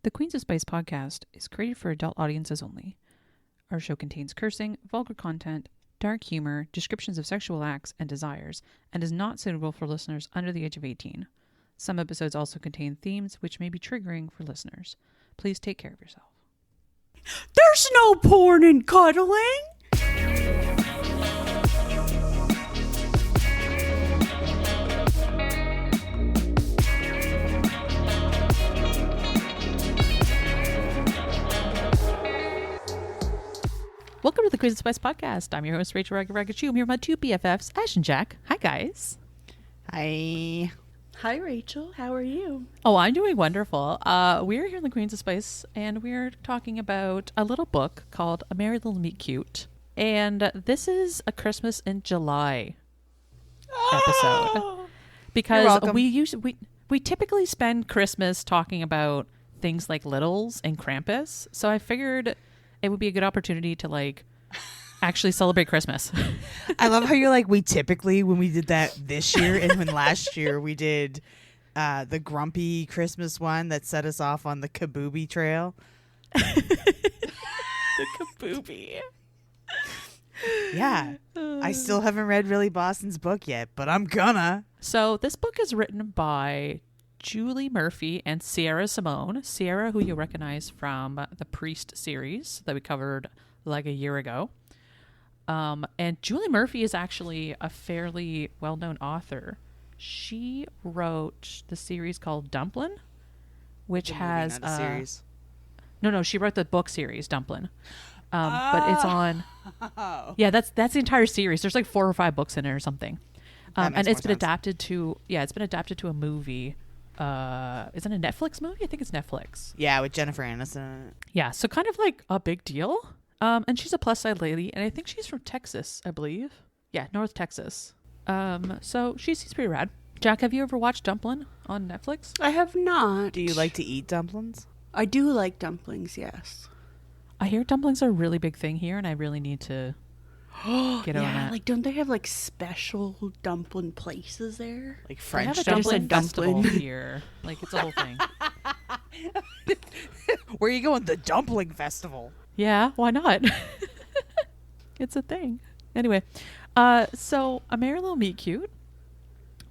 The Queens of Spice podcast is created for adult audiences only. Our show contains cursing, vulgar content, dark humor, descriptions of sexual acts and desires, and is not suitable for listeners under the age of 18. Some episodes also contain themes which may be triggering for listeners. Please take care of yourself. There's no porn in cuddling. Welcome to the Queens of Spice podcast. I'm your host, Rachel Raga Chu. I'm here with my two BFFs, Ash and Jack. Hi, guys. Hi. Hi, Rachel. How are you? Oh, I'm doing wonderful. We're here in the Queens of Spice, and we're talking about a little book called A Merry Little Meet Cute. And this is a Christmas in July episode. Because we typically spend Christmas talking about things like Littles and Krampus. So I figured it would be a good opportunity to actually celebrate Christmas. I love how you're like, we typically, when we did that this year and when last year we did the grumpy Christmas one that set us off on the Kabooby trail. The Kabooby. Yeah. I still haven't read Really Boston's book yet, but I'm gonna. So this book is written by Julie Murphy and Sierra Simone. Sierra, who you'll recognize from the Priest series that we covered like a year ago. And Julie Murphy is actually a fairly well-known author. She wrote the series called Dumplin', which has not a series. No, she wrote the book series Dumplin'. But it's on. Yeah, that's the entire series. There's like 4 or 5 books in it or something. And it's been adapted to a movie. Is it a Netflix movie? I think it's Netflix. Yeah, with Jennifer Aniston. Yeah, so kind of like a big deal. And she's a plus side lady, and I think she's from Texas, I believe. Yeah, North Texas. So she seems pretty rad. Jack, have you ever watched Dumplin' on Netflix? I have not. Do you like to eat dumplings? I do like dumplings, yes. I hear dumplings are a really big thing here, and I really need to get on that. Like, don't they have like special dumpling places there? Like They French have a dumpling? dumpling festival here. Like, it's a whole thing. Where are you going? The dumpling festival. Yeah, why not? It's a thing. Anyway, so A Merry Little Meet Cute.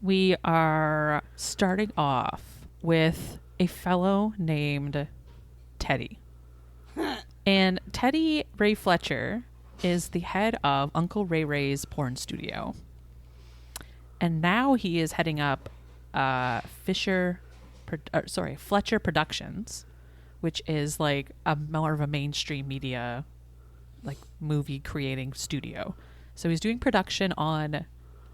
We are starting off with a fellow named Teddy. And Teddy Ray Fletcher is the head of Uncle Ray Ray's porn studio. And now he is heading up Fletcher Productions, which is like a more of a mainstream media, like movie creating studio. So he's doing production on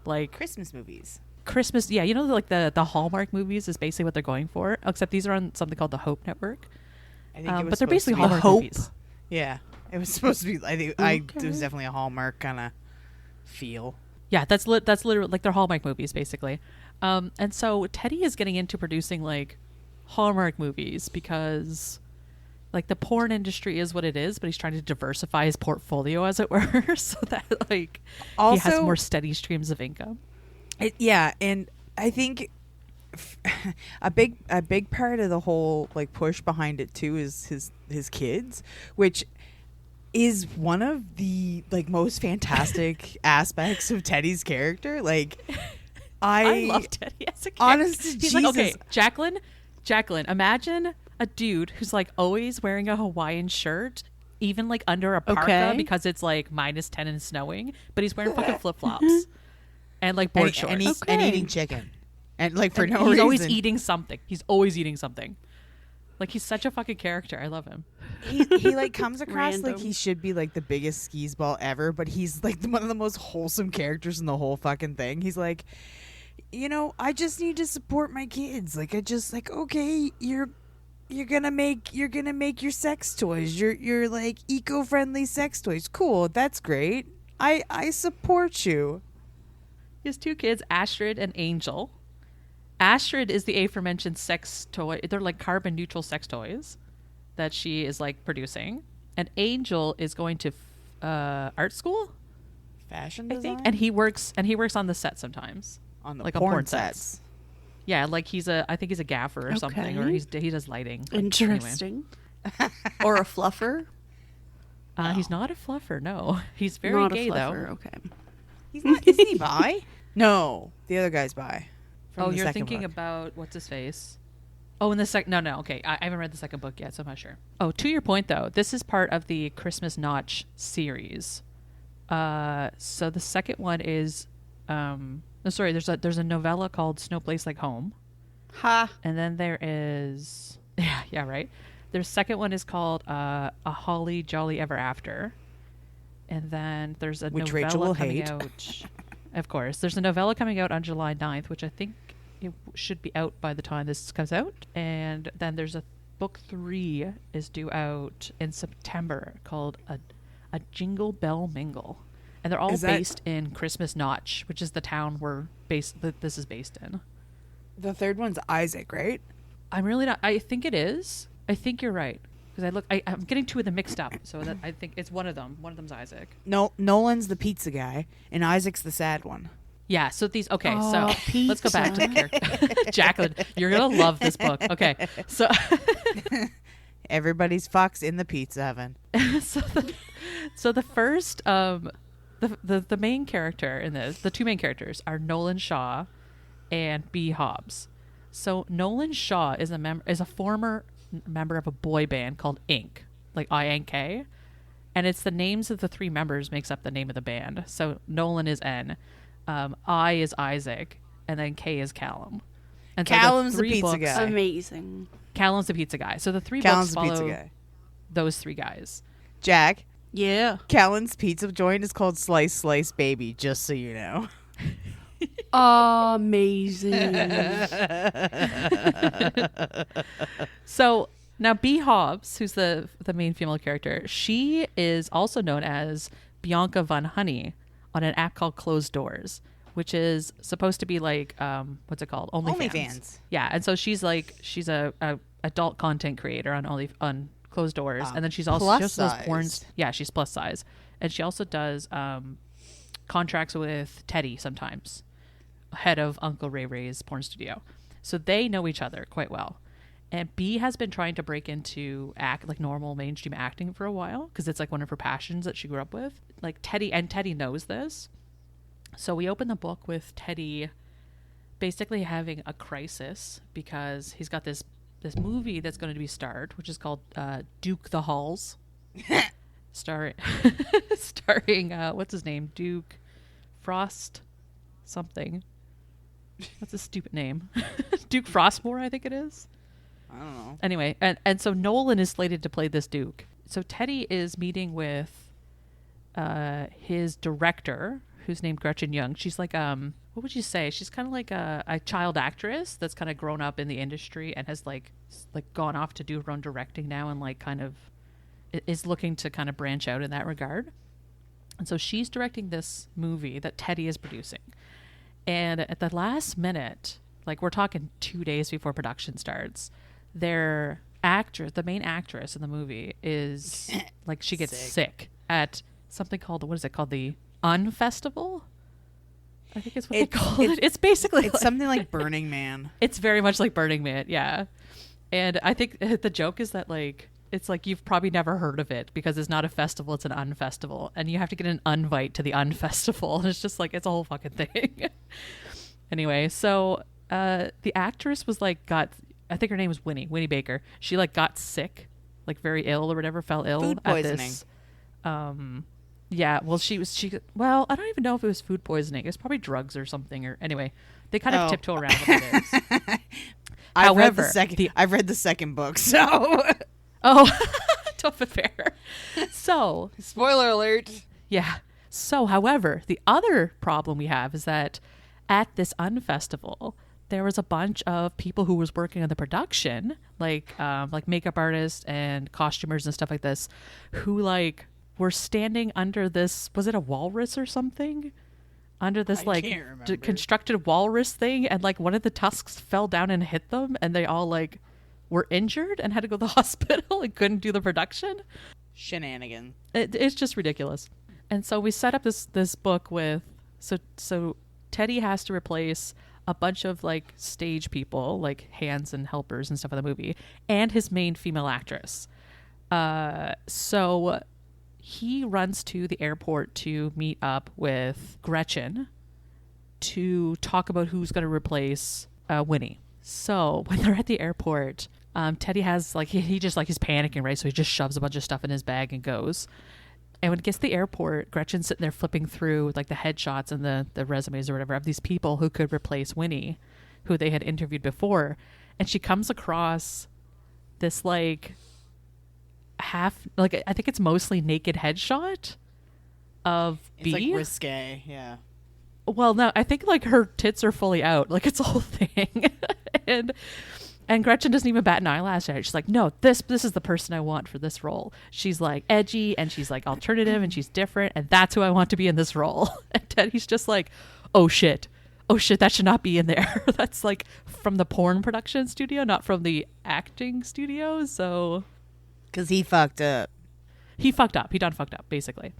like Christmas movies. Christmas. Yeah, you know, like the Hallmark movies is basically what they're going for, except these are on something called the Hope Network. I think it was but they're supposed basically to be Hallmark Hope. movies. Yeah, it was supposed to be. I think it was definitely a Hallmark kind of feel. Yeah, that's literally like they're Hallmark movies, basically. And so Teddy is getting into producing like Hallmark movies because like the porn industry is what it is, but he's trying to diversify his portfolio, as it were, so that like he has more steady streams of income. Yeah, and I think a big part of the whole like push behind it too is his kids, which is one of the like most fantastic aspects of Teddy's character. Like I love Teddy as a character. Honest to He's Jesus. like, okay, Jacqueline, imagine a dude who's like always wearing a Hawaiian shirt, even like under a parka because it's like -10 and snowing, but he's wearing fucking flip flops and like board shorts and eating chicken, and like for and no he's reason. always eating something. He's always eating something. Like he's such a fucking character. I love him. He like comes across like Random. he should be like the biggest skis ball ever, but he's like one of the most wholesome characters in the whole fucking thing. He's like, you know, I just need to support my kids. Like I just like, okay, you're gonna make your sex toys. You're like eco-friendly sex toys. Cool, that's great. I support you. He has 2 kids, Astrid and Angel. Astrid is the aforementioned sex toy. They're like carbon neutral sex toys that she is like producing. And Angel is going to art school, Fashion I design? think, and he works on the set sometimes. On the like porn on porn sets. Yeah, like I think he's a gaffer or something, or Okay. he does lighting. Interesting. Or a fluffer? Anyway. He's not a fluffer. No, he's very Not gay a fluffer. though. Okay. He's not. Isn't he bi? No, the other guy's bi. From Oh, the you're second thinking book. about what's his face? Oh, in the second. No. Okay, I haven't read the second book yet, so I'm not sure. Oh, to your point though, this is part of the Christmas Notch series. So the second one is, sorry, there's a novella called Snowplace Like Home, Ha. and then there is yeah right. Their second one is called A Holly Jolly Ever After, and then there's a Which novella Rachel will coming hate. out. Of course, there's a novella coming out on July 9th, which I think it should be out by the time this comes out. And then there's a book 3 is due out in September called a Jingle Bell Mingle, and they're all Is that- based in Christmas Notch, which is the town this is based in. The third one's Isaac, right? I'm really not. I think it is. I think you're right because I'm getting two of them mixed up. So that I think it's one of them. One of them's Isaac. No, Nolan's the pizza guy, and Isaac's the sad one. Yeah. So these. Okay. Oh, so let's go back to the pizza. character. Jacqueline, you're gonna love this book. Okay. So Everybody's fucks in the pizza oven. so the first the main character in this, the two main characters are Nolan Shaw and Bee Hobbes. So Nolan Shaw is a former member of a boy band called Ink, like INK, and it's the names of the three members makes up the name of the band. So Nolan is N, I is Isaac, and then K is Callum. And so Callum's the three pizza books- guy. Amazing. Callum's the pizza guy. So the three Callum's books the pizza follow guy. those three guys. Jack, Yeah. Callan's pizza joint is called Slice Slice Baby, just so you know. Amazing. So now Bee Hobbes, who's the main female character, she is also known as Bianca Von Honey on an app called Closed Doors, which is supposed to be like what's it called? OnlyFans. Yeah, and so she's a adult content creator on Closed Doors, and then she also does porn. plus-sized. Yeah, she's plus size, and she also does contracts with Teddy sometimes, head of Uncle Ray Ray's porn studio. So they know each other quite well. And Bee has been trying to break into like normal mainstream acting for a while because it's like one of her passions that she grew up with. Like Teddy knows this. So we open the book with Teddy basically having a crisis because he's got this movie that's going to be starred, which is called Duke the Halls. starring what's his name? Duke Frost something. What's his stupid name? Duke Frostmore, I think it is. I don't know. Anyway, and so Nolan is slated to play this Duke. So Teddy is meeting with his director, who's named Gretchen Young. She's like what would you say? She's kind of like a child actress that's kind of grown up in the industry and has like gone off to do her own directing now and like kind of is looking to kind of branch out in that regard. And so she's directing this movie that Teddy is producing. And at the last minute, like we're talking 2 days before production starts, their actress, the main actress in the movie, is like she gets sick at something called, what is it called? The Unfestival? I think it's what they call it. It's basically It's something like Burning Man. it's very much like Burning Man, yeah. And I think the joke is that like it's like you've probably never heard of it because it's not a festival, it's an unfestival, and you have to get an invite to the unfestival. And it's just like it's a whole fucking thing. Anyway, so the actress was like I think her name was Winnie Baker. She like got sick, like very ill or whatever, fell ill Food at poisoning. this. Yeah, well, well, I don't even know if it was food poisoning. It was probably drugs or something. Or anyway, they kind of tiptoe around what it is. I've read the second book, so Oh, tough affair. So, spoiler alert. yeah. So, however, the other problem we have is that at this unfestival, there was a bunch of people who was working on the production, like makeup artists and costumers and stuff like this, who like were standing under this, was it a walrus or something? Under this I can't remember. constructed walrus thing, and like one of the tusks fell down and hit them, and they all like were injured and had to go to the hospital and couldn't do the production. Shenanigan. It's just ridiculous. And so we set up this book with so Teddy has to replace a bunch of like stage people, like hands and helpers and stuff in the movie, and his main female actress. So he runs to the airport to meet up with Gretchen to talk about who's going to replace Winnie. So when they're at the airport, Teddy has like he just like he's panicking, right? So he just shoves a bunch of stuff in his bag and goes. And when it gets to the airport, Gretchen's sitting there flipping through like the headshots and the resumes or whatever of these people who could replace Winnie, who they had interviewed before. And she comes across this like half, like I think it's mostly naked headshot of Bee. It's like risque, yeah. Well, no, I think like her tits are fully out. Like it's a whole thing. And Gretchen doesn't even bat an eyelash at it. She's like, no, this is the person I want for this role. She's like edgy and she's like alternative and she's different. And that's who I want to be in this role. And Teddy's just like, oh shit, that should not be in there. That's like from the porn production studio, not from the acting studio. So. Because he fucked up. He fucked up. He done fucked up, basically.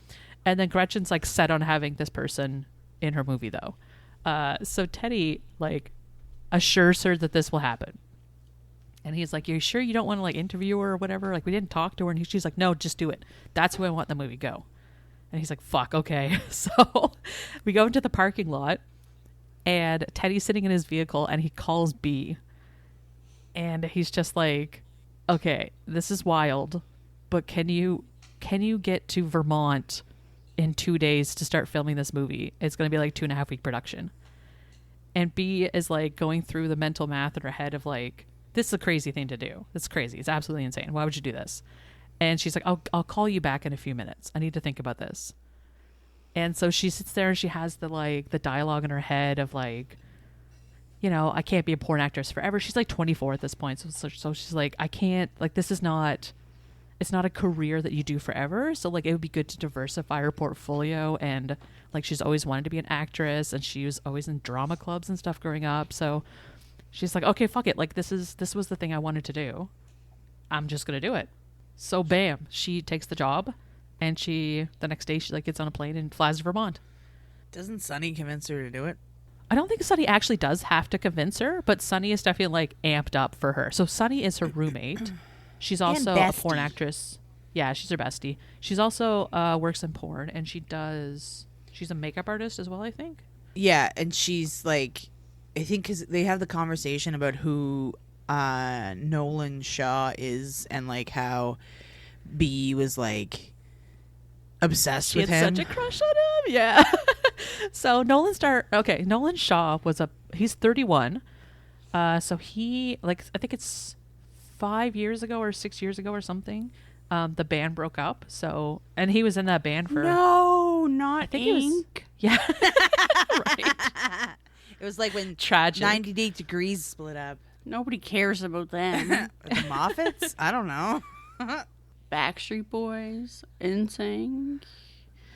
And then Gretchen's like set on having this person in her movie though. So Teddy like assures her that this will happen. And he's like, you sure you don't want to like interview her or whatever? Like we didn't talk to her. And she's like, no, just do it. That's who I want in the movie. Go. And he's like, fuck. Okay. So we go into the parking lot and Teddy's sitting in his vehicle and he calls Bee. And he's just like, okay, this is wild, but can you get to Vermont in 2 days to start filming this movie? It's going to be like 2.5 week production. And Bee is like going through the mental math in her head of like, this is a crazy thing to do. It's crazy. It's absolutely insane. Why would you do this? And she's like, I'll call you back in a few minutes. I need to think about this. And so she sits there and she has the dialogue in her head of like, you know, I can't be a porn actress forever. She's like 24 at this point. So she's like, I can't, like, this is not, it's not a career that you do forever. So like, it would be good to diversify her portfolio. And like, she's always wanted to be an actress and she was always in drama clubs and stuff growing up. So she's like, okay, fuck it. Like this was the thing I wanted to do. I'm just going to do it. So bam, she takes the job and the next day she like gets on a plane and flies to Vermont. Doesn't Sonny convince her to do it? I don't think Sunny actually does have to convince her, but Sunny is definitely like amped up for her. So Sunny is her roommate. She's also a porn actress. Yeah, she's her bestie. She's also works in porn and she's a makeup artist as well, I think. Yeah, and she's like, I think because they have the conversation about who Nolan Shaw is and like how Bee was like obsessed with him. She had such a crush on him. Yeah. So Nolan Shaw he's 31. So he like, I think it's 5 years ago or 6 years ago or something. The band broke up. So, and he was in that band for not Ink. Yeah. Right. It was like when Tragic. 98 Degrees split up. Nobody cares about them. The Moffats? I don't know. Backstreet Boys, NSYNC.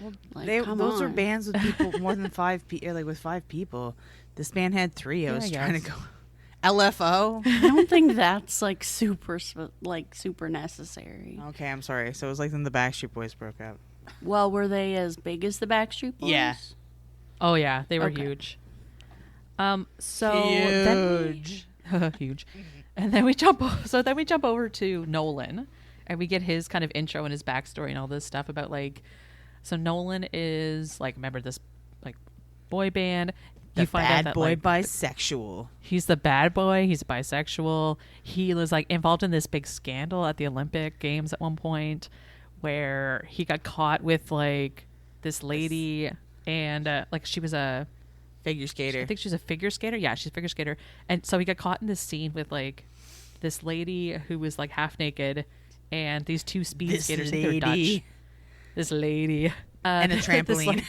Well, Like, those are bands with people more than 5 people, like with 5 people. This band had 3. I was trying to go. LFO. I don't think that's like super necessary. Okay, I'm sorry. So it was like then the Backstreet Boys broke up. Well, were they as big as the Backstreet Boys? Yeah. Oh yeah, they were Okay. huge. Huge. Huge. And then we jump over to Nolan and we get his kind of intro and his backstory and all this stuff about like, so Nolan is like, remember this like boy band. The you find bad out that, boy like, bisexual. he's the bad boy. He's bisexual. He was like involved in this big scandal at the Olympic Games at one point where he got caught with like this lady and like she was a Figure skater. I think she's a figure skater. Yeah, she's a figure skater. And so he got caught in this scene with like this lady who was like half naked and these two speed skaters. I think they're Dutch. This lady. And a trampoline.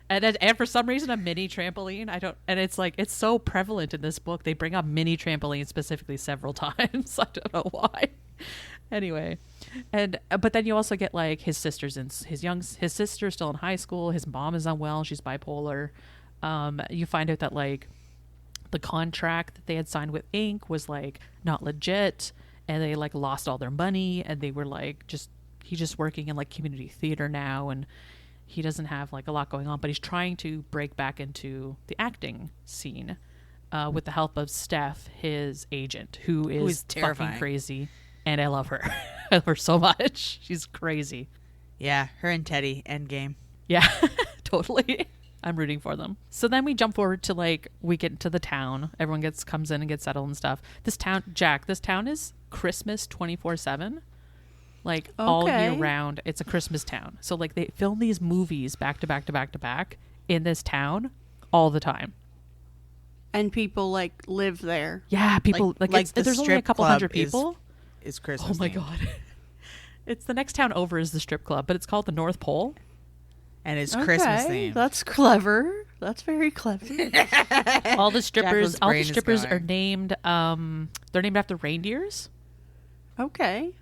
And for some reason a mini trampoline. And it's like, it's so prevalent in this book. They bring up mini trampolines specifically several times. I don't know why. Anyway. But then you also get like his sister's his sister's still in high school. His mom is unwell. She's bipolar. You find out that like the contract that they had signed with Inc. was like not legit and they like lost all their money and they were like he's just working in like community theater now and he doesn't have like a lot going on, but he's trying to break back into the acting scene. with the help of Steph, his agent, who is terrifying. fucking crazy. And I love her. I love her so much. She's crazy. Yeah, her and Teddy, endgame. Yeah, totally. I'm rooting for them. So then we jump forward to we get to the town. Everyone comes in and gets settled and stuff. This town is Christmas 24/7. All year round, it's a Christmas town. So they film these movies back to back to back to back in this town all the time. And people live there. Yeah, people there's only a couple hundred people. Is Christmas. Oh my God. It's the next town over is the strip club, but it's called the North Pole. And it's Christmas themed. That's clever. That's very clever. all the strippers Jacqueline's are named they're named after reindeers. Okay.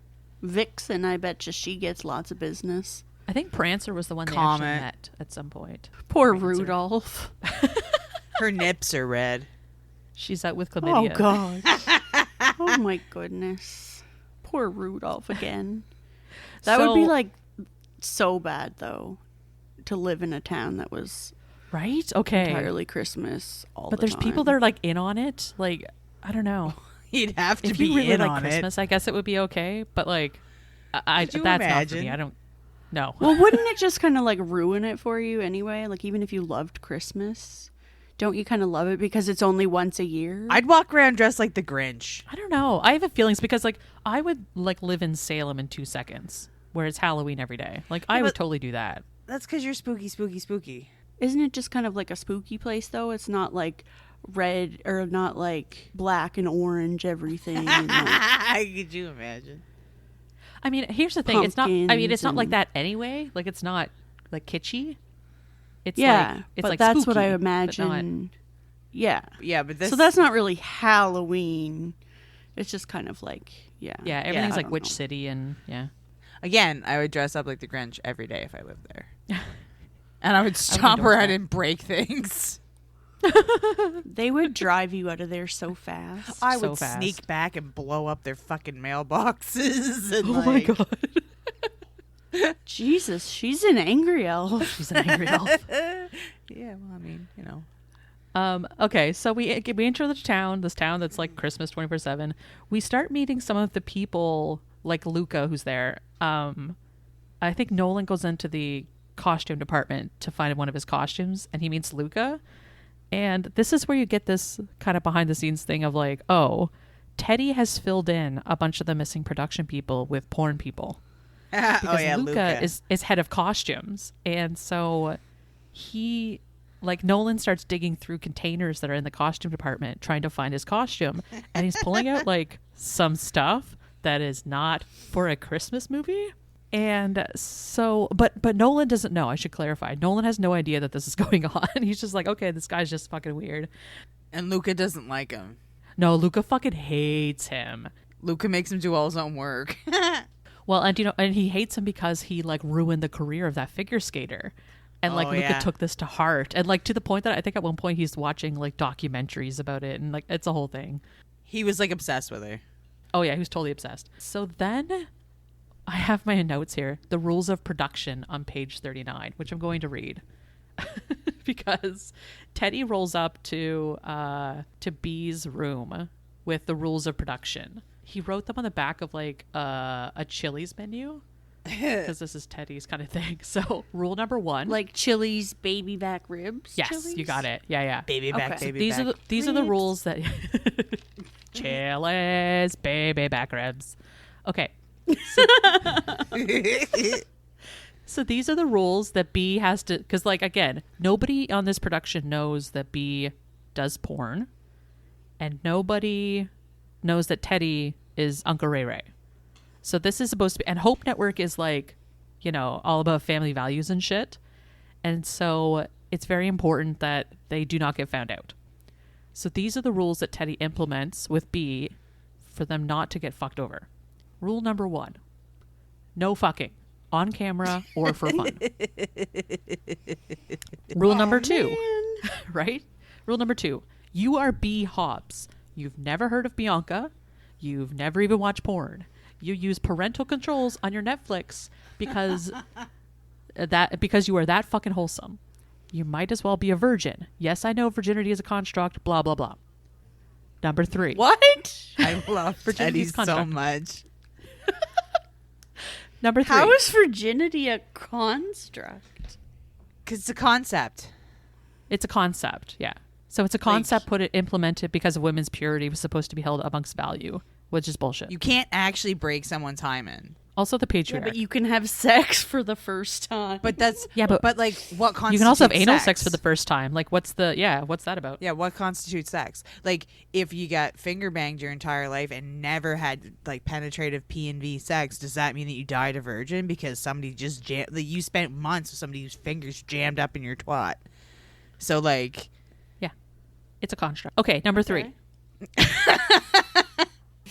Vixen, I bet you she gets lots of business. I think Prancer was the one they actually met at some point. Poor Prancer. Rudolph. Her nips are red. She's out with chlamydia. Oh God. Oh my goodness. Poor Rudolph again. That would be so bad though, to live in a town that was right. Okay. entirely Christmas all but the there's time. people that are in on it. I don't know. You'd have to if be you really in like on Christmas, I guess it would be okay. But Could you that's imagine? not for me. I don't. No. Well, wouldn't it just kind of ruin it for you anyway? Even if you loved Christmas, don't you kind of love it because it's only once a year? I'd walk around dressed like the Grinch. I don't know. I have feelings because I would live in Salem in 2 seconds, where it's Halloween every day. I would totally do that. That's because you're spooky, spooky, spooky. Isn't it just kind of like a spooky place though? It's not red or not black and orange everything. Could you imagine? I mean, here's the thing. It's not. I mean, it's not like and- that anyway. It's not kitschy. It's yeah, it's but that's what I spooky, but not- imagine. Yeah. Yeah, but this. So that's not really Halloween. It's just kind of yeah. Yeah, everything's I don't Witch know. City and yeah. Again, I would dress up like the Grinch every day if I lived there. And I would stomp endorse around that. and break things. They would drive you out of there so fast. I So would fast. sneak back and blow up their fucking mailboxes. And Oh my God. Jesus, she's an angry elf. She's an angry elf. Yeah, well, I mean, Okay, so we enter this town that's Christmas 24/7. We start meeting some of the people like Luca who's there. I think Nolan goes into the costume department to find one of his costumes, and he meets Luca. And this is where you get this kind of behind the scenes thing of oh, Teddy has filled in a bunch of the missing production people with porn people. Because oh yeah, Luca is head of costumes. And so he Nolan starts digging through containers that are in the costume department trying to find his costume, and he's pulling out some stuff that is not for a Christmas movie. And so but Nolan doesn't know. I should clarify. Nolan has no idea that this is going on. He's just okay, this guy's just fucking weird. And Luca doesn't like him. No, Luca fucking hates him. Luca makes him do all his own work. Well, and and he hates him because he ruined the career of that figure skater. And Oh, Luca yeah. took this to heart. And to the point that I think at one point he's watching documentaries about it, and it's a whole thing. He was obsessed with her. Oh yeah, he was totally obsessed. So then I have my notes here. The rules of production on page 39, which I'm going to read. Because Teddy rolls up to Bee's room with the rules of production. He wrote them on the back of a Chili's menu, because this is Teddy's kind of thing. So rule number 1, Chili's baby back ribs. yes, Chili's? you got it. Yeah. Baby back, Okay. baby These back. are the Ribs. rules that Chili's baby back ribs. Okay. So these are the rules that Bee has to, because again, nobody on this production knows that Bee does porn, and nobody knows that Teddy is Uncle Ray Ray. So this is supposed to be, and Hope Network is all about family values and shit. And so it's very important that they do not get found out. So these are the rules that Teddy implements with Bee for them not to get fucked over. Rule number 1, no fucking on camera or for fun. Rule number 2, right? Rule number 2, you are Bee Hobbes. You've never heard of Bianca. You've never even watched porn. You use parental controls on your Netflix because you are that fucking wholesome. You might as well be a virgin. Yes, I know virginity is a construct, blah, blah, blah. Number 3. What? I love Virginity's Teddy so construct. much. Number 3. How is virginity a construct? Because it's a concept. It's a concept, yeah. So it's a concept implemented because of women's purity was supposed to be held amongst value, which is bullshit. You can't actually break someone's hymen. Also the Yeah, patriarch. but you can have sex for the first time. But that's but like what constitutes you can also have anal sex? sex for the first time. Like what's that about? Yeah, what constitutes sex? Like if you got finger banged your entire life and never had like penetrative P&V sex, does that mean that you died a virgin because somebody just you spent months with somebody's fingers jammed up in your twat? So like, yeah, it's a construct. Okay, number 3.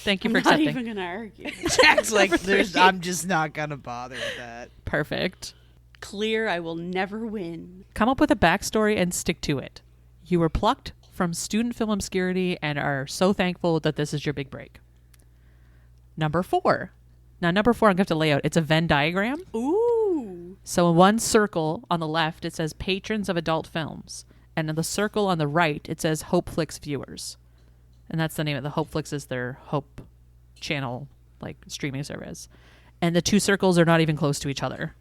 Thank you for I'm not accepting. even gonna argue. Jack's like, I'm just not gonna bother with that. Perfect. Clear, I will never win. Come up with a backstory and stick to it. You were plucked from student film obscurity and are so thankful that this is your big break. Number 4. Now, number 4, I'm going to have to lay out. It's a Venn diagram. Ooh. So in one circle on the left, it says patrons of adult films. And in the circle on the right, it says Hope Flix viewers. And that's the name of the Hope Flix is their Hope channel, like streaming service. And the two circles are not even close to each other.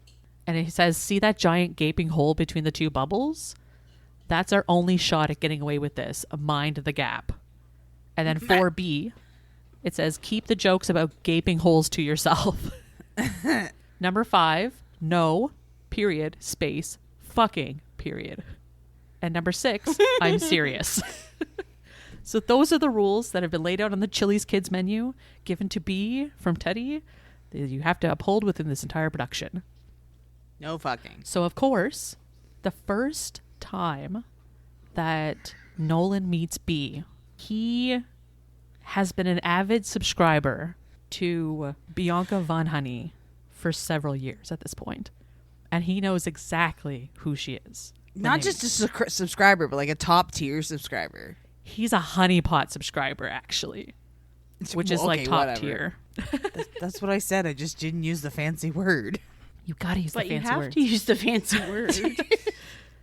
And it says, see that giant gaping hole between the two bubbles? That's our only shot at getting away with this. Mind the gap. And then 4B, it says, keep the jokes about gaping holes to yourself. Number 5, no, period, space, fucking, period. And number 6, I'm serious. So those are the rules that have been laid out on the Chili's Kids menu, given to Bee from Teddy, that you have to uphold within this entire production. No fucking. So, of course, the first time that Nolan meets Bee, he has been an avid subscriber to Bianca Von Honey for several years at this point. And he knows exactly who she is. Not just a subscriber, but like a top tier subscriber. He's a honeypot subscriber, actually, which is like top tier. That's what I said. I just didn't use the fancy word. You gotta use the But you fancy have word. to use the fancy word.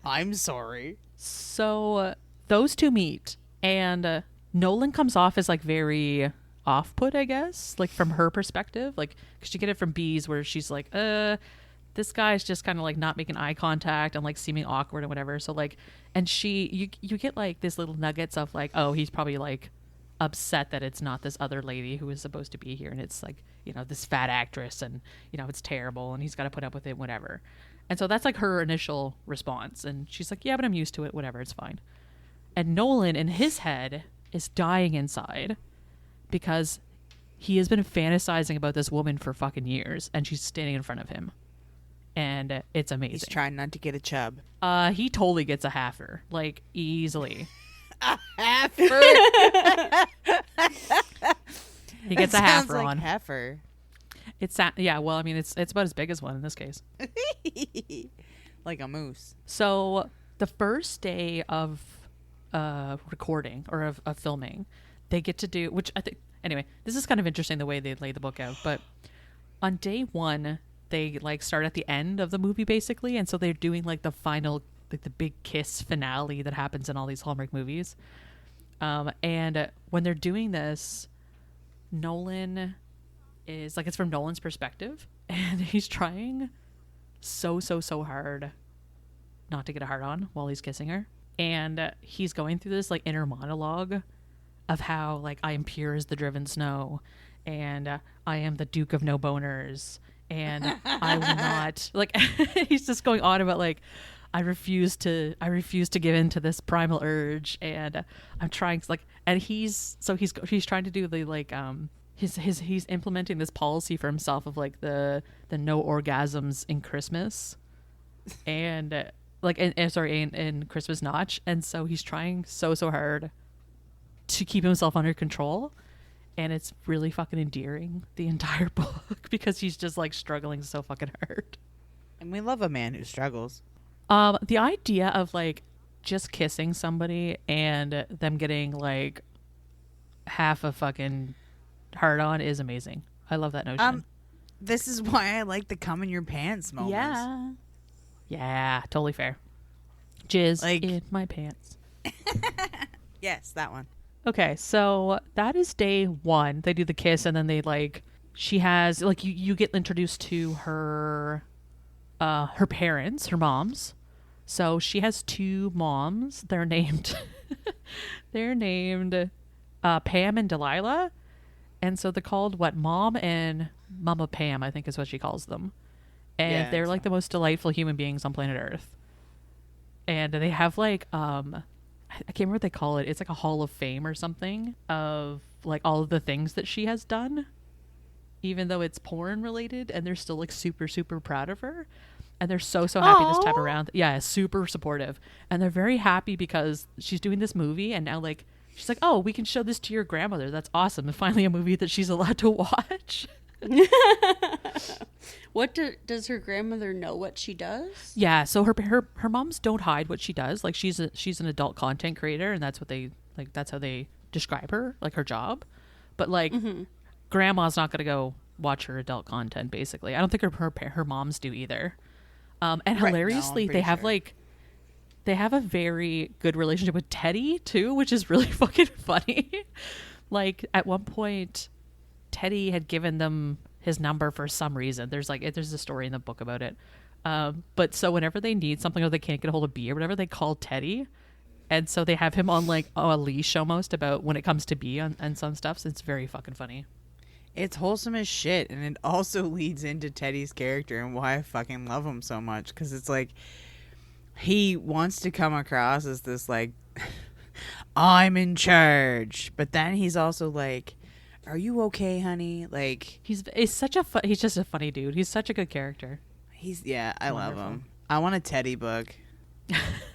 I'm sorry. So those two meet, and Nolan comes off as like very off-put, I guess, like from her perspective, like because you get it from Bee's where she's like, this guy's just kind of like not making eye contact and like seeming awkward and whatever. So like, and you get like this little nuggets of like, oh, he's probably like upset that it's not this other lady who is supposed to be here, and it's like, you know, this fat actress, and you know it's terrible, and he's got to put up with it, whatever. And so that's like her initial response, and she's like, yeah, but I'm used to it, whatever, it's fine. And Nolan in his head is dying inside because he has been fantasizing about this woman for fucking years, and she's standing in front of him, and it's amazing. He's trying not to get a chub. He totally gets a halfer, like easily. Heifer. He gets a Sounds halfer like on. heifer. It's yeah. Well, I mean, it's about as big as one in this case. Like a moose. So the first day of recording or of filming, they get to do, which I think anyway. This is kind of interesting the way they lay the book out. But on day 1, they like start at the end of the movie basically, and so they're doing like the final, like the big kiss finale that happens in all these Hallmark movies. And when they're doing this, Nolan is like, it's from Nolan's perspective, and he's trying so hard not to get a hard on while he's kissing her. And he's going through this like inner monologue of how like I am pure as the driven snow, and I am the Duke of no boners, and I will not like he's just going on about like I refuse to give in to this primal urge, and I'm trying like, and he's trying to do the like he's implementing this policy for himself of like the no orgasms in Christmas, and like in Christmas Notch, and so he's trying so hard to keep himself under control, and it's really fucking endearing the entire book because he's just like struggling so fucking hard. And we love a man who struggles. The idea of like just kissing somebody and them getting like half a fucking hard on is amazing. I love that notion. This is why I like the cum in your pants moments. Yeah, totally fair. Jizz Like- in my pants. Yes, that one. Okay, so that is day one. They do the kiss, and then they like she has like you get introduced to her parents, her moms. So she has two moms. They're named they're named Pam and Delilah. And so they're called what, Mom and Mama Pam, I think is what she calls them. And Yeah, they're like so. the most delightful human beings on planet Earth. And they have like I can't remember what they call it. It's like a hall of fame or something of like all of the things that she has done, even though it's porn related, and they're still like super, super proud of her. And they're so, so happy this time Aw. around. Yeah, super supportive. And they're very happy because she's doing this movie, and now like she's like, oh, we can show this to your grandmother. That's awesome. And finally a movie that she's allowed to watch. Does her grandmother know what she does? Yeah, so her moms don't hide what she does. Like she's an adult content creator, and that's what they like. That's how they describe her, like her job. But like, grandma's not gonna go watch her adult content. Basically, I don't think her moms do either. And Right. No, I'm hilariously, pretty they have sure. like they have a very good relationship with Teddy too, which is really fucking funny. Like at one point, Teddy had given them his number for some reason. There's a story in the book about it. But so whenever they need something or they can't get a hold of Bee or whatever, they call Teddy. And so they have him on like a leash almost about when it comes to Bee and some stuff. So it's very fucking funny. It's wholesome as shit, and it also leads into Teddy's character and why I fucking love him so much. Because it's like he wants to come across as this like I'm in charge, but then he's also like, "Are you okay, honey?" Like He's just a funny dude. He's such a good character. I love Wonderful. him. I want a Teddy book.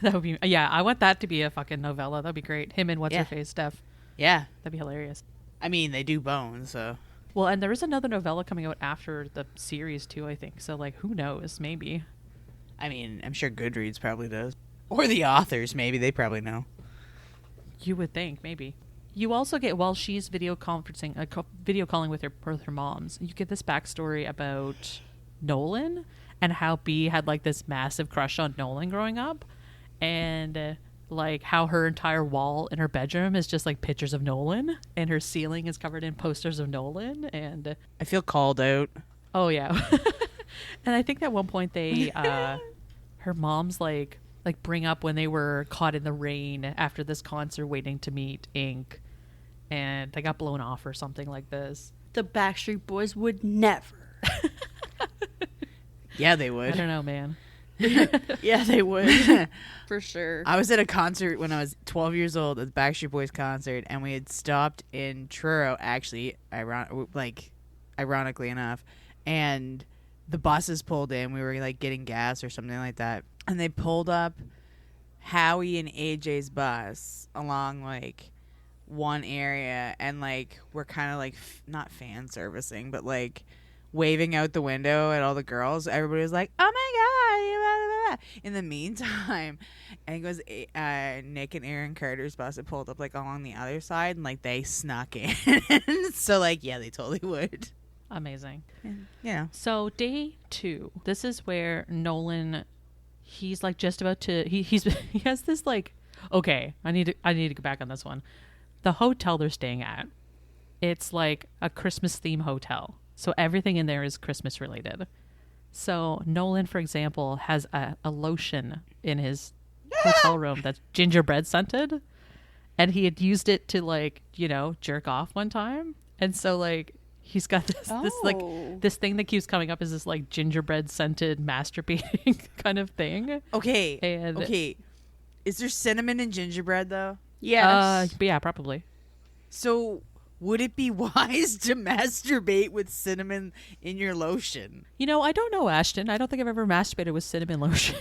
That would be I want that to be a fucking novella. That'd be great. Him and what's her Yeah. face, Steph. Yeah, That'd be hilarious. I mean they do bone, so Well, and there is another novella coming out after the series too, I think. So like who knows, maybe. I mean I'm sure Goodreads probably does, or the authors maybe they probably know. You would think, maybe. You also get, while she's video calling with her moms, you get this backstory about Nolan and how Bee had like this massive crush on Nolan growing up, and like how her entire wall in her bedroom is just like pictures of Nolan, and her ceiling is covered in posters of Nolan, and I feel called out. oh yeah. And I think at one point they her mom's like bring up when they were caught in the rain after this concert waiting to meet Ink, and they got blown off or something like this. The Backstreet Boys would never. Yeah, they I would. don't know, man. Yeah, they would. For sure. I was at a concert when I was 12 years old, at the Backstreet Boys concert, and we had stopped in Truro, actually, ironically enough, and the buses pulled in. We were like getting gas or something like that, and they pulled up Howie and AJ's bus along like one area, and like we're kind of like not fan servicing, but like waving out the window at all the girls. Everybody was like, "Oh my god!" Blah, blah, blah. In the meantime, and it goes Nick and Aaron Carter's bus. It pulled up like along the other side, and like they snuck in. So like, yeah, they totally would. Amazing. Yeah. So day 2, this is where Nolan, he's like just about to he has this like, okay, I need to go back on this one. The hotel they're staying at, it's like a Christmas theme hotel, so everything in there is Christmas related. So Nolan, for example, has a lotion in his hotel room that's gingerbread scented, and he had used it to like jerk off one time, and so like he's got this thing that keeps coming up is this like gingerbread scented masturbating kind of thing. Okay. And Okay. Is there cinnamon in gingerbread though? Yes. but yeah, probably. So would it be wise to masturbate with cinnamon in your lotion? I don't know, Ashton. I don't think I've ever masturbated with cinnamon lotion.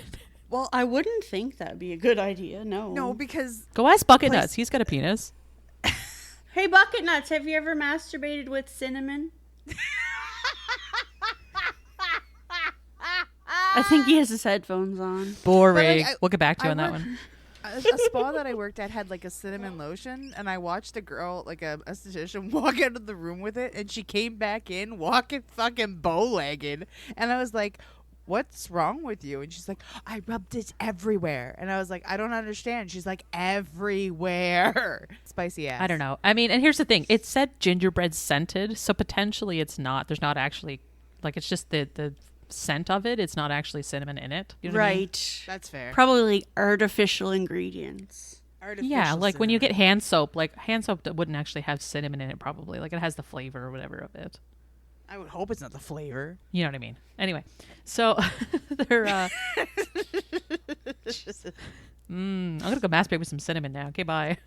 Well, I wouldn't think that'd be a good idea. No. no, because Go ask Bucket Nuts. He's got a penis. Hey, Bucket Nuts, have you ever masturbated with cinnamon? I think he has his headphones on. Boring. But, like, We'll get back to you I on that work- one. a spa that I worked at had like a cinnamon lotion, and I watched a girl, like a esthetician, walk out of the room with it, and she came back in walking fucking bow-legged, and I was like, what's wrong with you? And she's like, I rubbed it everywhere. And I was like, I don't understand. She's like, everywhere. Spicy ass. I don't know. I mean, and here's the thing. It said gingerbread scented, so potentially it's not. There's not actually, like, it's just the scent of it. It's not actually cinnamon in it. You know what I mean? Right. That's fair. Probably artificial ingredients. Yeah, like when you get hand soap, like hand soap that wouldn't actually have cinnamon in it probably. Like it has the flavor or whatever of it. I would hope it's not the flavor. You know what I mean? Anyway, so they're I'm gonna go masturbate with some cinnamon now. Okay, bye.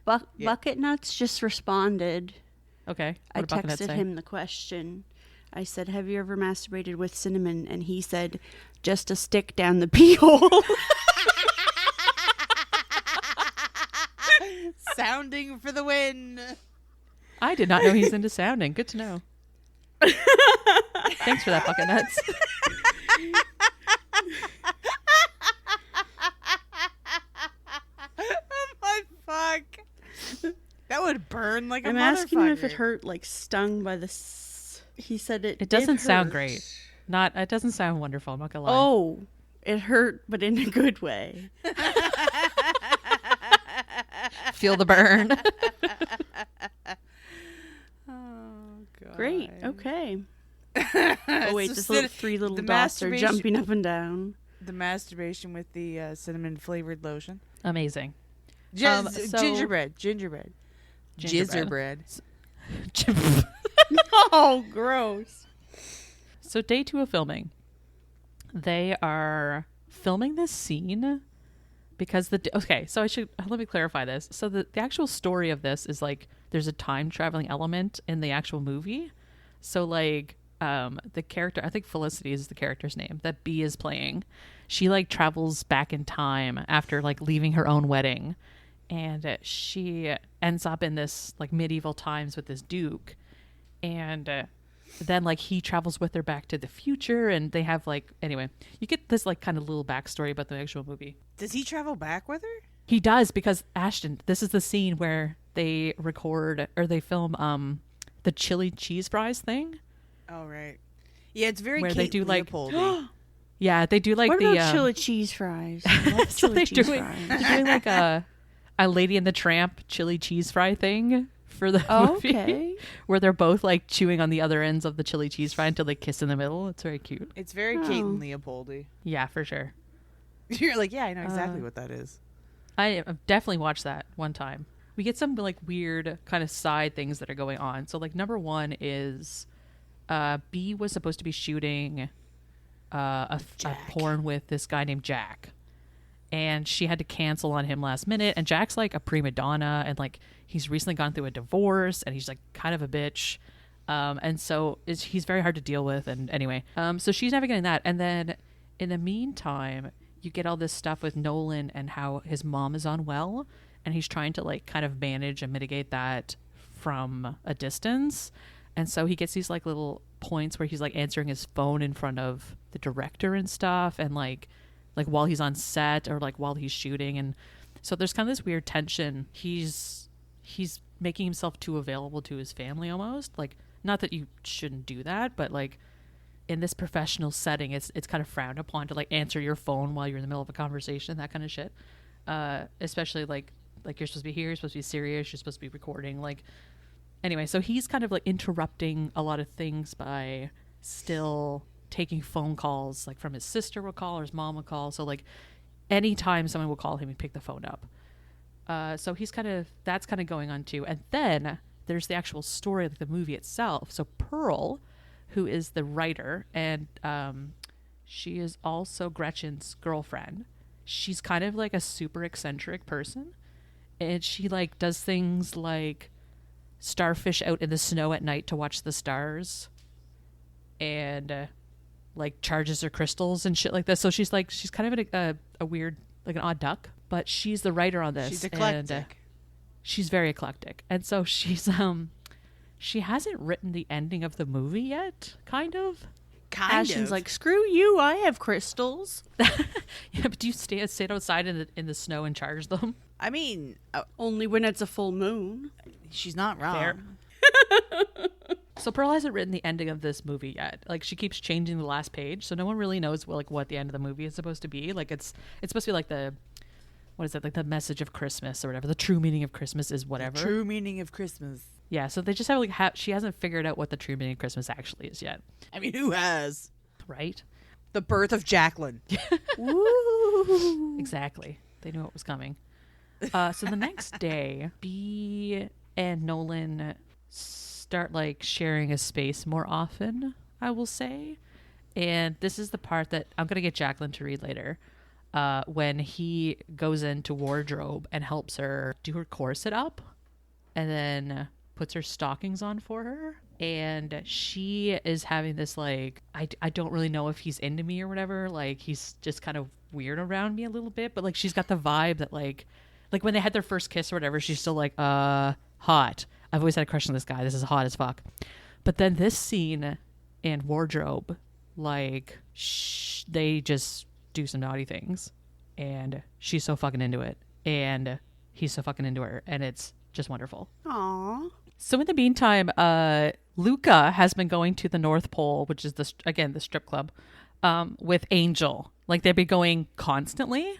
Bucket Nuts just responded. Okay. I What did Bucket Nuts texted say? him the question. I said, have you ever masturbated with cinnamon? And he said, just a stick down the pee hole. Sounding for the win. I did not know he's into sounding. Good to know. Thanks for that, Bucket Nuts. Oh my fuck. That would burn like a I'm motherfucker. asking him if it hurt, like stung by the... He said it It doesn't sound hurt. great. It doesn't sound wonderful. I'm not gonna lie. Oh, it hurt, but in a good way. Feel the burn. Oh god. Great. Okay. Oh wait, So three little the dots are masturbation- jumping up and down. The masturbation with the cinnamon flavored lotion. Amazing. So- Gingerbread. Gingerbread. Gingerbread. Oh, gross. So day 2 of filming, they are filming this scene because let me clarify this. So the actual story of this is like there's a time traveling element in the actual movie. So like the character, I think Felicity is the character's name that Bee is playing. She like travels back in time after like leaving her own wedding, and she ends up in this like medieval times with this duke. And then like he travels with her back to the future, and they have like, anyway, you get this like kind of little backstory about the actual movie. Does he travel back with her? He does, because Ashton, this is the scene where they record or they film the chili cheese fries thing. Oh right. Yeah, it's very Where they do, like- Leopoldy. Yeah, they do like What the about chili cheese fries? I love so chili cheese they're fries. doing like a Lady and the Tramp chili cheese fry thing for the movie. Okay. Where they're both like chewing on the other ends of the chili cheese fry until they kiss in the middle. It's very cute. It's very Kate and Leopoldy. Yeah, for sure. You're like, yeah, I know exactly what that is. I've definitely watched that one time. We get some like weird kind of side things that are going on. So like number 1 is Bee was supposed to be shooting a porn with this guy named Jack, and she had to cancel on him last minute. And Jack's like a prima donna, and like he's recently gone through a divorce, and he's like kind of a bitch, and so he's very hard to deal with. And anyway, so she's navigating that, and then in the meantime you get all this stuff with Nolan and how his mom is unwell, and he's trying to like kind of manage and mitigate that from a distance. And so he gets these like little points where he's like answering his phone in front of the director and stuff, and like while he's on set or like while he's shooting. And so there's kind of this weird tension. He's making himself too available to his family almost. Like, not that you shouldn't do that, but like in this professional setting, it's kind of frowned upon to like answer your phone while you're in the middle of a conversation, that kind of shit. Especially like you're supposed to be here, you're supposed to be serious, you're supposed to be recording. Like, anyway, so he's kind of like interrupting a lot of things by still taking phone calls, like from his sister will call or his mom will call. So like anytime someone will call him, he'd pick the phone up. So that's kind of going on too. And then there's the actual story of the movie itself. So Pearl, who is the writer, and she is also Gretchen's girlfriend. She's kind of like a super eccentric person, and she like does things like starfish out in the snow at night to watch the stars, and like charges her crystals and shit like this. So she's kind of a weird, like an odd duck, but she's the writer on this. She's eclectic. And, she's very eclectic. And so she's she hasn't written the ending of the movie yet, kind of. Ashton's like, screw you, I have crystals. Yeah, but do you sit outside in the snow and charge them? I mean, Only when it's a full moon. she's not wrong. Fair. So Pearl hasn't written the ending of this movie yet. Like, she keeps changing the last page, so no one really knows like what the end of the movie is supposed to be. Like, it's supposed to be like the, what is it, like the message of Christmas or whatever. The true meaning of Christmas is whatever. The true meaning of Christmas. Yeah, so they just have like she hasn't figured out what the true meaning of Christmas actually is yet. I mean, who has? Right? The birth of Jacqueline. Woo! Exactly. They knew what was coming. So the next day, Bee and Nolan start like sharing a space more often, I will say. And this is the part that I'm going to get Jacqueline to read later. When he goes into wardrobe and helps her do her corset up and then puts her stockings on for her. And she is having this like, I don't really know if he's into me or whatever. Like, he's just kind of weird around me a little bit. But like, she's got the vibe that like when they had their first kiss or whatever, she's still like, hot. I've always had a crush on this guy. This is hot as fuck. But then this scene and wardrobe, like, they just do some naughty things. And she's so fucking into it. And he's so fucking into her. And it's just wonderful. Aww. So in the meantime, Luca has been going to the North Pole, which is the strip club, with Angel. Like, they'd be going constantly,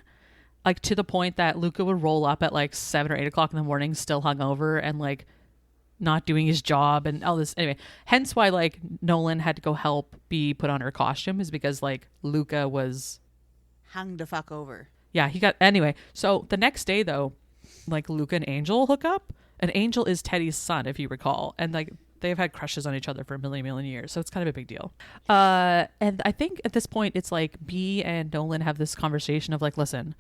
like to the point that Luca would roll up at like 7 or 8 o'clock in the morning, still hungover and like not doing his job and all this. Anyway, hence why like Nolan had to go help Bee put on her costume, is because like Luca was Hung the fuck over. Yeah, anyway. So the next day though, like Luca and Angel hook up. And Angel is Teddy's son, if you recall. And like they've had crushes on each other for a million years. So it's kind of a big deal. And I think at this point, it's like Bee and Nolan have this conversation of like, listen,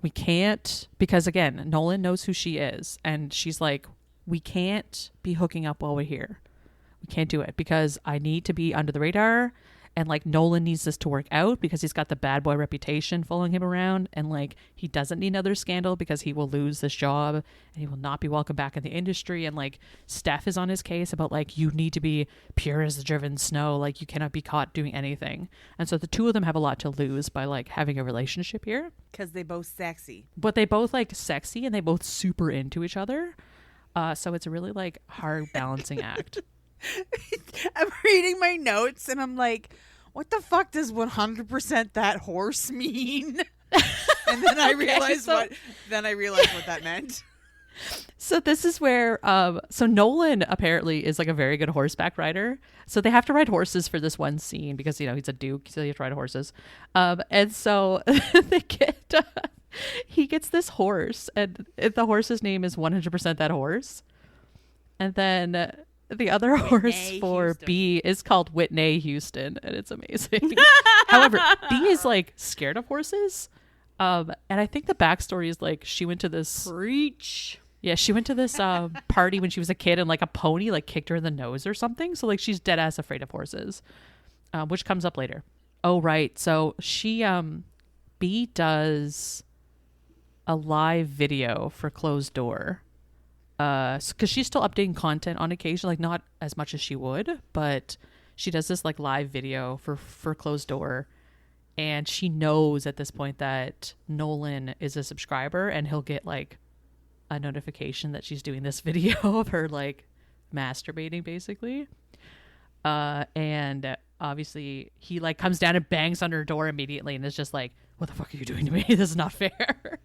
we can't, because again, Nolan knows who she is. And she's like, we can't be hooking up while we're here. We can't do it because I need to be under the radar. And like Nolan needs this to work out because he's got the bad boy reputation following him around. And like he doesn't need another scandal because he will lose this job and he will not be welcome back in the industry. And like Steph is on his case about like, you need to be pure as the driven snow. Like you cannot be caught doing anything. And so the two of them have a lot to lose by like having a relationship here. Because they both sexy. But they both like sexy and they both super into each other. So it's a really like hard balancing act. I'm reading my notes and I'm like, what the fuck does 100% that horse mean? And then I realized what that meant. So this is where so Nolan apparently is like a very good horseback rider. So they have to ride horses for this one scene because you know he's a duke, so you have to ride horses. And so he gets this horse, and the horse's name is 100% that horse. And then the other horse for Houston. Bee is called Whitney Houston, and it's amazing. However, Bee is like scared of horses. And I think the backstory is like she went to this Yeah, she went to this party when she was a kid and like a pony like kicked her in the nose or something. So like she's dead ass afraid of horses, which comes up later. Oh, right. So she, Bee does a live video for Closed Door. Because she's still updating content on occasion, like not as much as she would, but she does this like live video for Closed Door. And she knows at this point that Nolan is a subscriber and he'll get like a notification that she's doing this video of her like masturbating basically. And obviously he like comes down and bangs on her door immediately and is just like, what the fuck are you doing to me? This is not fair.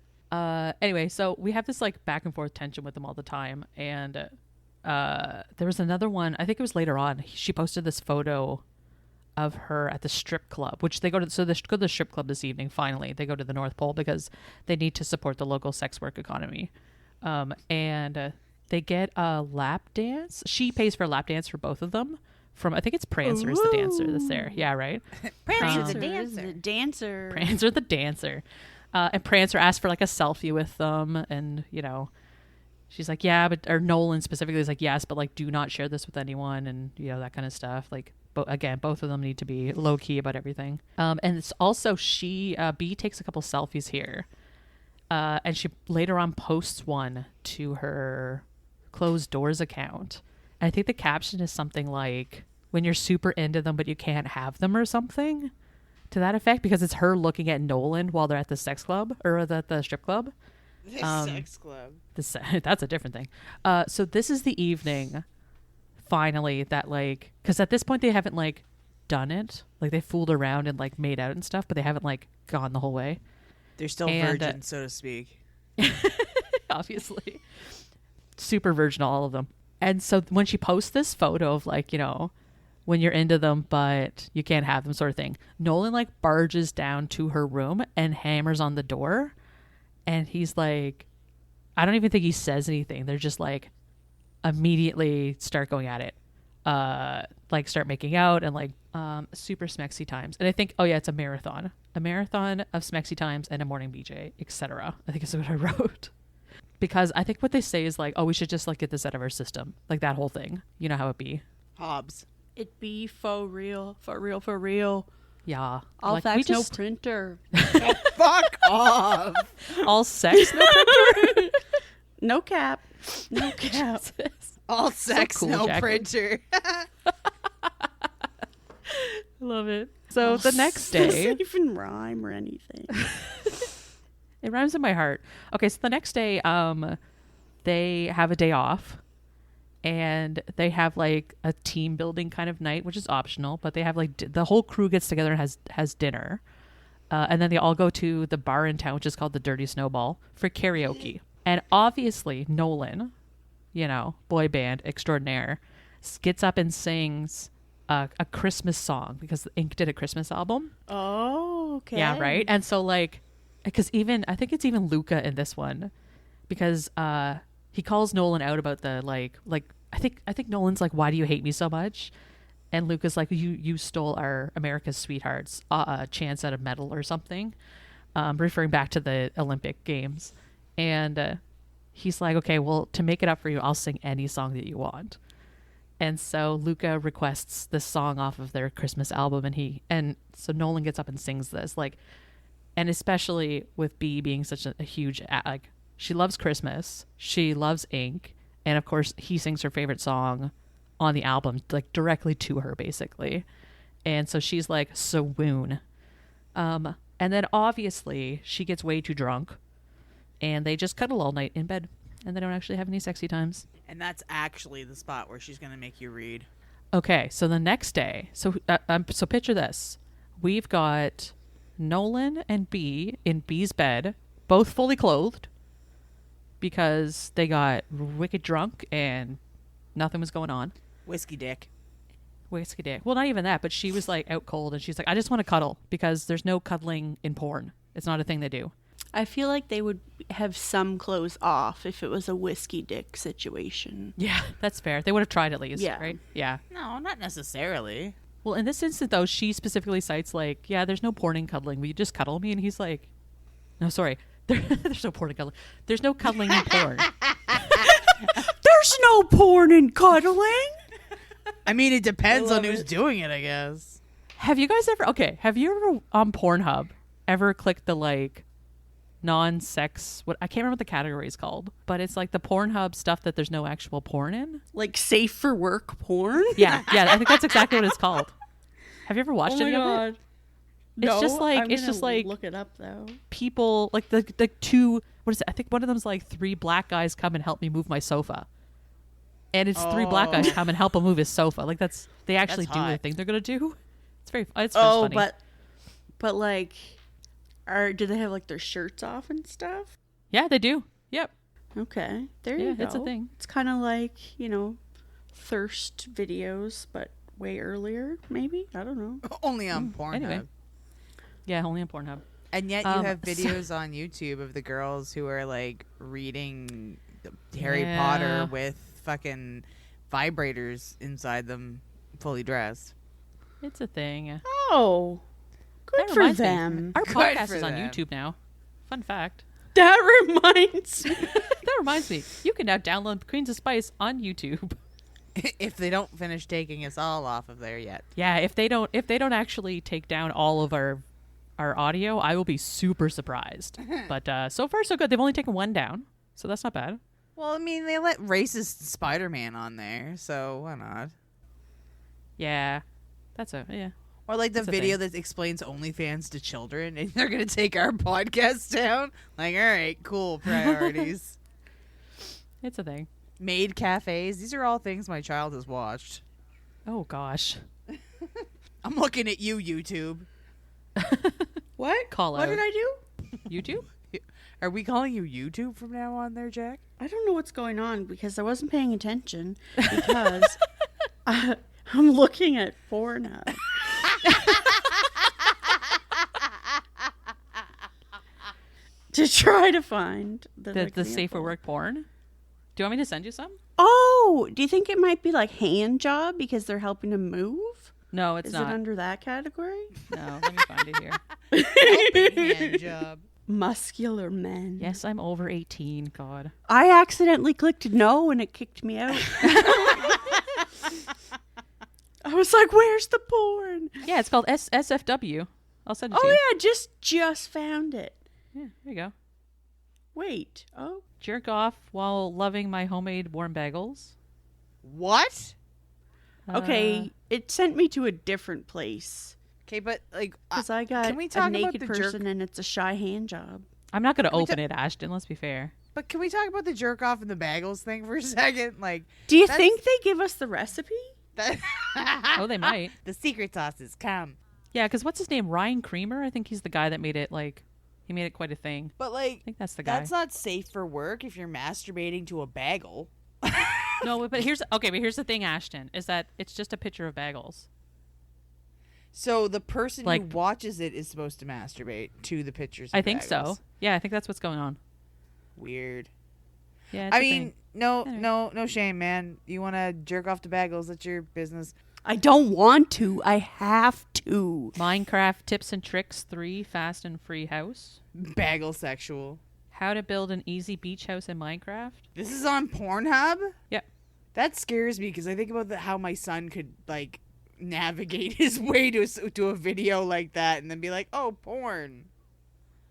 Anyway, so we have this like back and forth tension with them all the time. And there was another one, I think it was later on, she posted this photo of her at the strip club, which they go to. So they go to the strip club this evening. Finally, they go to the North Pole because they need to support the local sex work economy. And they get a lap dance. She pays for a lap dance for both of them. From I think it's Prancer is the dancer that's there. Yeah, right. Prancer the dancer. Prancer the dancer. And Prancer asked for like a selfie with them, and you know, she's like, yeah, but or Nolan specifically is like, yes, but like, do not share this with anyone, and you know that kind of stuff. Like, again, both of them need to be low key about everything. And it's also Bee takes a couple selfies here, and she later on posts one to her Closed Doors account. And I think the caption is something like, "When you're super into them, but you can't have them," or something to that effect, because it's her looking at Nolan while they're at the sex club or at the strip club. The sex club. That's a different thing. So this is the evening finally that like, because at this point they haven't like done it, like they fooled around and like made out and stuff, but they haven't like gone the whole way. They're still virgin, so to speak. Obviously. Super virgin, all of them. And so when she posts this photo of like, you know, when you're into them, but you can't have them sort of thing, Nolan like barges down to her room and hammers on the door. And he's like, I don't even think he says anything. They're just like immediately start going at it. Like start making out and like super smexy times. And I think, oh yeah, it's a marathon of smexy times and a morning BJ, etc. I think is what I wrote. Because I think what they say is like, oh, we should just like get this out of our system. Like that whole thing. You know how it be. Hobbes. It be for real, for real, for real. Yeah. All like, facts, no printer. Fuck off. All sex, no printer. No cap. No cap. All sex, cool, no Jacqueline. printer. Love it. So the next day. Doesn't even rhyme or anything. It rhymes in my heart. Okay, so the next day, they have a day off, and they have like a team building kind of night, which is optional. But they have like the whole crew gets together and has dinner, and then they all go to the bar in town, which is called the Dirty Snowball, for karaoke. And obviously, Nolan, you know, boy band extraordinaire, gets up and sings a Christmas song because Ink did a Christmas album. Oh, okay. Yeah, right. And so like. Because even I think it's even Luca in this one, because he calls Nolan out about the like I think Nolan's like, why do you hate me so much? And Luca's like, you stole our America's sweethearts chance at a medal or something, referring back to the Olympic Games. And he's like, okay, well, to make it up for you, I'll sing any song that you want. And so Luca requests this song off of their Christmas album, and so Nolan gets up and sings this like. And especially with Bee being such a huge, like, she loves Christmas, she loves Ink, and of course he sings her favorite song on the album, like directly to her, basically. And so she's like, swoon. And then obviously she gets way too drunk, and they just cuddle all night in bed, and they don't actually have any sexy times. And that's actually the spot where she's going to make you read. Okay, so the next day, so picture this. We've got Nolan and Bee in Bee's bed, both fully clothed, because they got wicked drunk and nothing was going on. Whiskey dick. Well, not even that, but she was like out cold, and she's like, I just want to cuddle, because there's no cuddling in porn. It's not a thing they do. I feel like they would have some clothes off if it was a whiskey dick situation. Yeah, that's fair. They would have tried at least, Yeah. right? Yeah. No, not necessarily. Well, in this instance, though, she specifically cites, like, yeah, there's no porn in cuddling. Will you just cuddle me? And he's like, no, sorry. There's no porn in cuddling. There's no cuddling in porn. There's no porn in cuddling. I mean, it depends on who's it. doing it, I guess. Have you guys ever, have you ever on Pornhub ever clicked the, like, non-sex, I can't remember what the category is called, but it's like the Pornhub stuff that there's no actual porn in? Like safe for work porn? Yeah, I think that's exactly what it's called. Have you ever watched any of it? No, just like I'm it's gonna just like look it up though. People like the two. What is it? I think one of them's like 3 black guys come and help me move my sofa, and it's 3 black guys come and help him move his sofa. Like they actually That's do hot. the thing they're gonna do. It's Oh, funny. but like, do they have like their shirts off and stuff? Yeah, they do. Yep. Okay, there Yeah, you go. it's a thing. It's kind of like, thirst videos, but way earlier. Maybe, I don't know. Only on Pornhub. Anyway. Yeah, only on Pornhub. And yet you have so- videos on YouTube of the girls who are like reading Harry Yeah. Potter with fucking vibrators inside them, fully dressed. It's a thing. Oh, good That for reminds me, them. Our Good podcast for is on them. YouTube now. Fun fact. That reminds me. That reminds me. You can now download Queens of Spice on YouTube. If they don't finish taking us all off of there yet. Yeah, if they don't actually take down all of our audio, I will be super surprised. But so far so good. They've only taken 1 down, so that's not bad. Well, I mean, they let racist Spider-Man on there, so why not? Yeah. Or like the That's a video thing. that explains OnlyFans to children, and they're gonna take our podcast down. Like, all right, cool, priorities. It's a thing. Maid cafes. These are all things my child has watched. Oh gosh. I'm looking at you, YouTube. What? Call What out. did I do? YouTube? Are we calling you YouTube from now on there, Jack? I don't know what's going on because I wasn't paying attention because I'm looking at Pornhub. To try to find The safe for work porn? Do you want me to send you some? Oh, do you think it might be like hand job because they're helping him move? No, it's Is not. it under that category? No, let me find it here. Hand job. Muscular men. Yes, I'm over 18. God. I accidentally clicked no and it kicked me out. I was like, where's the porn? Yeah, it's called SFW. I'll send it to Oh you. yeah, just found it. Yeah, there you go. Wait. Oh. Jerk off while loving my homemade warm bagels. What? Okay, it sent me to a different place. Okay, but like, Because I got can we talk a about naked the person and it's a shy hand job. I'm not going to we open it, Ashton. Let's be fair. But can we talk about the jerk off and the bagels thing for a second? Like, Do you That's- think they give us the recipe? that Oh, they might. the secret sauces come. Yeah, because what's his name? Ryan Creamer? I think he's the guy that made it, like, he made it quite a thing. But like, I think that's the guy. that's not safe for work if you're masturbating to a bagel. No, but here's the thing, Ashton, is that it's just a picture of bagels. So the person who Like- watches it is supposed to masturbate to the pictures. Of I think so. bagels. Yeah, I think that's what's going on. Weird. Yeah, it's I a mean, thing. no, Anyway. no shame, man. You want to jerk off to bagels? That's your business. I don't want to. I have to. Minecraft tips and tricks 3 fast and free house. Bagel sexual. How to build an easy beach house in Minecraft. This is on Pornhub. Yep. That scares me because I think about how my son could like navigate his way to a video like that and then be like, "Oh, porn."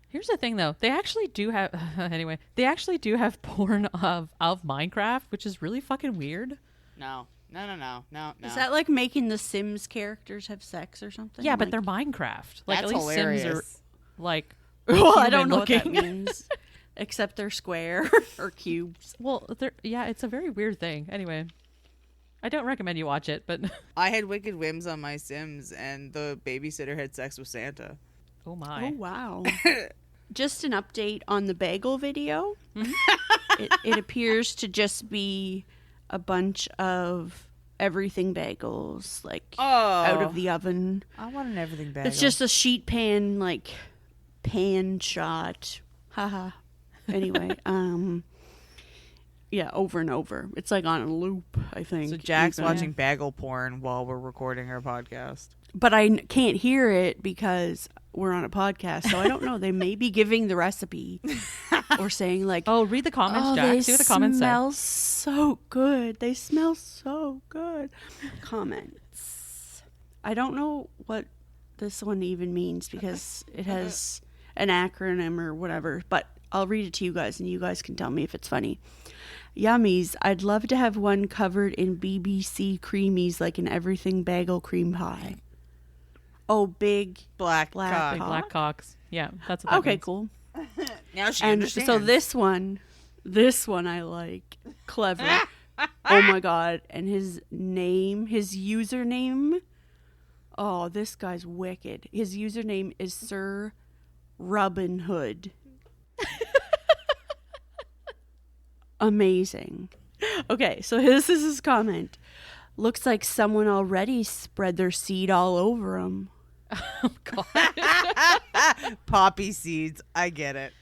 Here's the thing, though. They actually do have anyway. They actually do have porn of Minecraft, which is really fucking weird. No. Is that like making the Sims characters have sex or something? Yeah, but Like- they're Minecraft. Like That's at least hilarious. Sims are like. Well, I don't know what that human-looking. means. Except they're square or cubes. Well, yeah, it's a very weird thing. Anyway, I don't recommend you watch it, but I had wicked whims on my Sims, and the babysitter had sex with Santa. oh my. Oh, wow. Just an update on the bagel video. It appears to just be a bunch of everything bagels, like out of the oven. I want an everything bagel. It's just a sheet pan, like pan shot. Haha. Anyway, yeah, over and over. It's like on a loop, I think. So Jack's even. watching bagel porn while we're recording our podcast. But I can't hear it because we're on a podcast, so I don't know. They may be giving the recipe or saying like, Oh, read the comments, "Oh, Jack. they See what the comments say. smell so good. They smell so good." Comments. I don't know what this one even means because it has an acronym or whatever, but I'll read it to you guys and you guys can tell me if it's funny. Yummies. I'd love to have one covered in BBC creamies like an everything bagel cream pie. Oh, big Black Black cock. Big cock. black cocks. Yeah, that's what that Okay, means. cool. Now she And understands. so this one I like. Clever. Oh my god. And his username. Oh, this guy's wicked. His username is Sir Robin Hood. Amazing. Okay, so this is his comment. Looks like someone already spread their seed all over him. Oh God. Poppy seeds. I get it.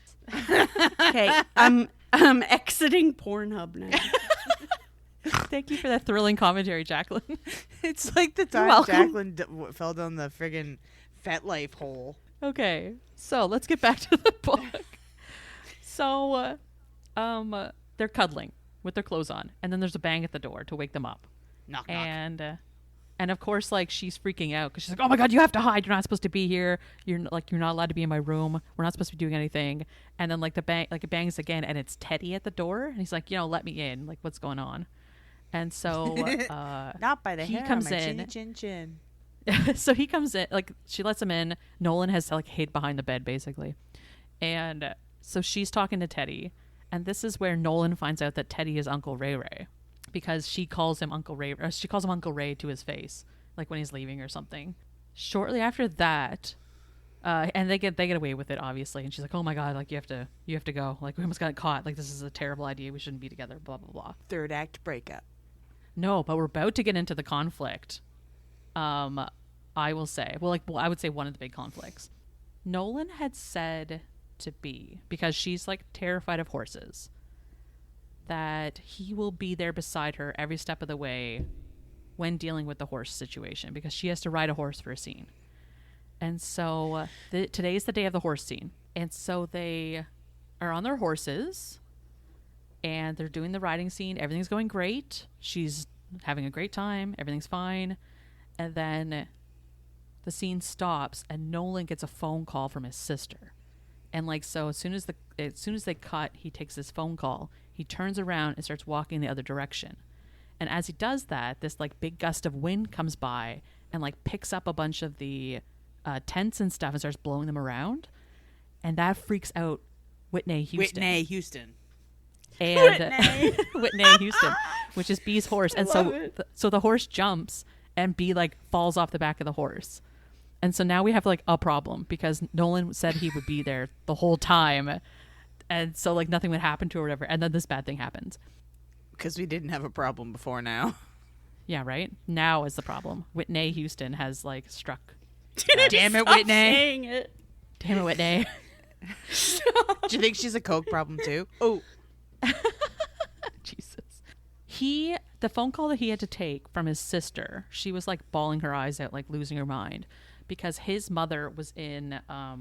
Okay, I'm exiting Pornhub now. Thank you for that thrilling commentary, Jacqueline. It's like the time welcome. Jacqueline fell down the friggin' FetLife hole. Okay, so let's get back to the book. So, they're cuddling with their clothes on, and then there's a bang at the door to wake them up. Knock knock. And of course, like, she's freaking out because she's like, "Oh my God, you have to hide! You're not supposed to be here. You're not allowed to be in my room. We're not supposed to be doing anything." And then it bangs again, and it's Teddy at the door, and he's like, "Let me in. Like, what's going on?" And so Not by the he hair comes on my in. chinny chin chin. so he comes in, like, she lets him in. Nolan has to, like, hid behind the bed, basically. And so she's talking to Teddy. And this is where Nolan finds out that Teddy is Uncle Ray Ray, because she calls him Uncle Ray. Or she calls him Uncle Ray to his face, like when he's leaving or something. Shortly after that, and they get away with it, obviously. And she's like, "Oh my God, like you have to go. Like we almost got caught. Like this is a terrible idea. We shouldn't be together. Blah blah blah." Third act breakup. No, but we're about to get into the conflict. I will say, I would say one of the big conflicts. Nolan had said to Bee, because she's like terrified of horses, that he will be there beside her every step of the way when dealing with the horse situation, because she has to ride a horse for a scene. And so today's the day of the horse scene. And so they are on their horses and they're doing the riding scene. Everything's going great. She's having a great time. Everything's fine. And then the scene stops and Nolan gets a phone call from his sister. And like, so as soon as they cut, he takes this phone call, he turns around and starts walking the other direction. And as he does that, this like big gust of wind comes by and like picks up a bunch of the tents and stuff and starts blowing them around. And that freaks out Whitney Houston. And Whitney Houston, which is Bee's horse. And so the horse jumps and Bee like falls off the back of the horse. And so now we have like a problem, because Nolan said he would be there the whole time. And so like nothing would happen to her or whatever. And then this bad thing happens. Because we didn't have a problem before now. Yeah, right? Now is the problem. Whitney Houston has like struck. Damn it, Whitney. Saying it. Damn it, Whitney. Do you think she's a coke problem too? Oh. Jesus. The phone call that he had to take from his sister, she was like bawling her eyes out, like losing her mind, because his mother was in, I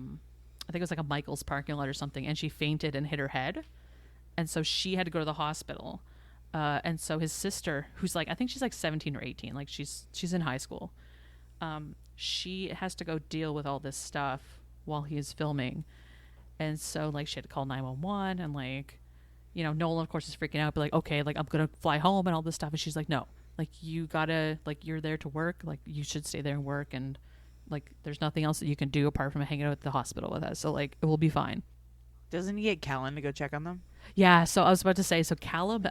think it was like a Michael's parking lot or something, and she fainted and hit her head. And so she had to go to the hospital. And so his sister, who's like, I think she's like 17 or 18, like she's in high school. She has to go deal with all this stuff while he is filming. And so like she had to call 911 and like, you know, Nolan of course is freaking out, but like, okay, like I'm going to fly home and all this stuff. And she's like, no, like you gotta, like you're there to work. Like you should stay there and work. And like, there's nothing else that you can do apart from hanging out at the hospital with us. So like, it will be fine. Doesn't he get Callan to go check on them? Yeah, so I was about to say, so Callum,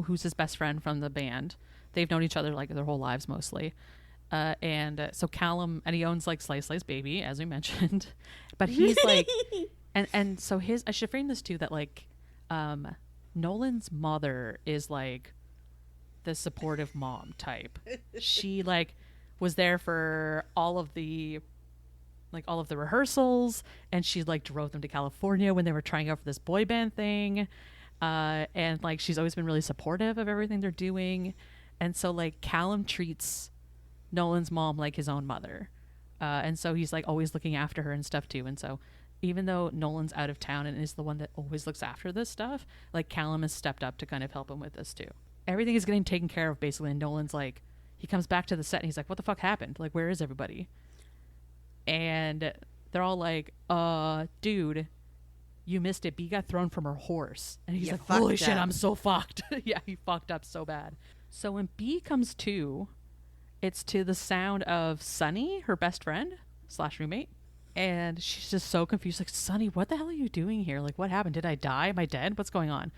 who's his best friend from the band, they've known each other like their whole lives mostly. So Callum, and he owns like Slice Baby, as we mentioned, but he's like, and so I should frame this too, that like, Nolan's mother is like the supportive mom type. She like was there for all of the rehearsals, and she like drove them to California when they were trying out for this boy band thing. And like, she's always been really supportive of everything they're doing. And so like Callum treats Nolan's mom like his own mother. And so he's like always looking after her and stuff too. And so even though Nolan's out of town and is the one that always looks after this stuff, like Callum has stepped up to kind of help him with this too. Everything is getting taken care of basically. And Nolan's like, he comes back to the set and he's like, what the fuck happened? Like, where is everybody? And they're all like, dude, you missed it. Bee got thrown from her horse. And he's like, holy shit, I'm so fucked. Yeah, he fucked up so bad. So when Bee comes to, it's to the sound of Sunny, her best friend / roommate. And she's just so confused. Like, Sunny, what the hell are you doing here? Like, what happened? Did I die? Am I dead? What's going on?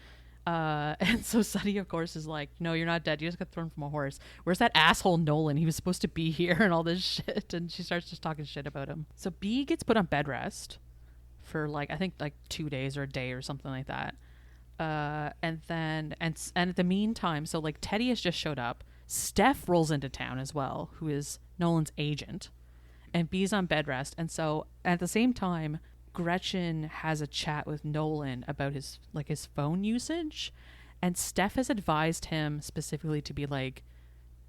And so Sunny, of course, is like, no, you're not dead. You just got thrown from a horse. Where's that asshole Nolan? He was supposed to be here and all this shit. And she starts just talking shit about him. So Bee gets put on bed rest for like, I think like 2 days or a day or something like that. And at the meantime, so like Teddy has just showed up. Steph rolls into town as well, who is Nolan's agent. And Bee's on bed rest. And so at the same time, Gretchen has a chat with Nolan about his phone usage, and Steph has advised him specifically to be like,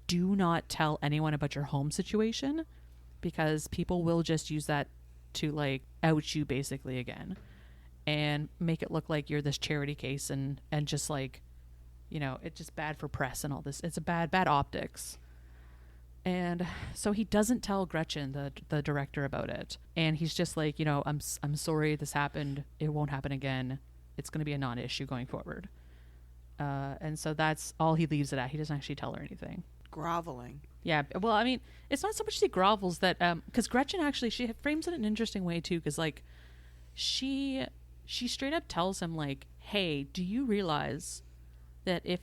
do not tell anyone about your home situation, because people will just use that to like out you basically again and make it look like you're this charity case and just like, you know, it's just bad for press and all this. It's a bad optics. And so he doesn't tell Gretchen, the director, about it. And he's just like, you know, I'm sorry this happened. It won't happen again. It's going to be a non-issue going forward. And so that's all he leaves it at. He doesn't actually tell her anything. Groveling. Yeah. Well, I mean, it's not so much he grovels that, because Gretchen actually, she frames it in an interesting way too. Because like, she straight up tells him like, hey, do you realize that if,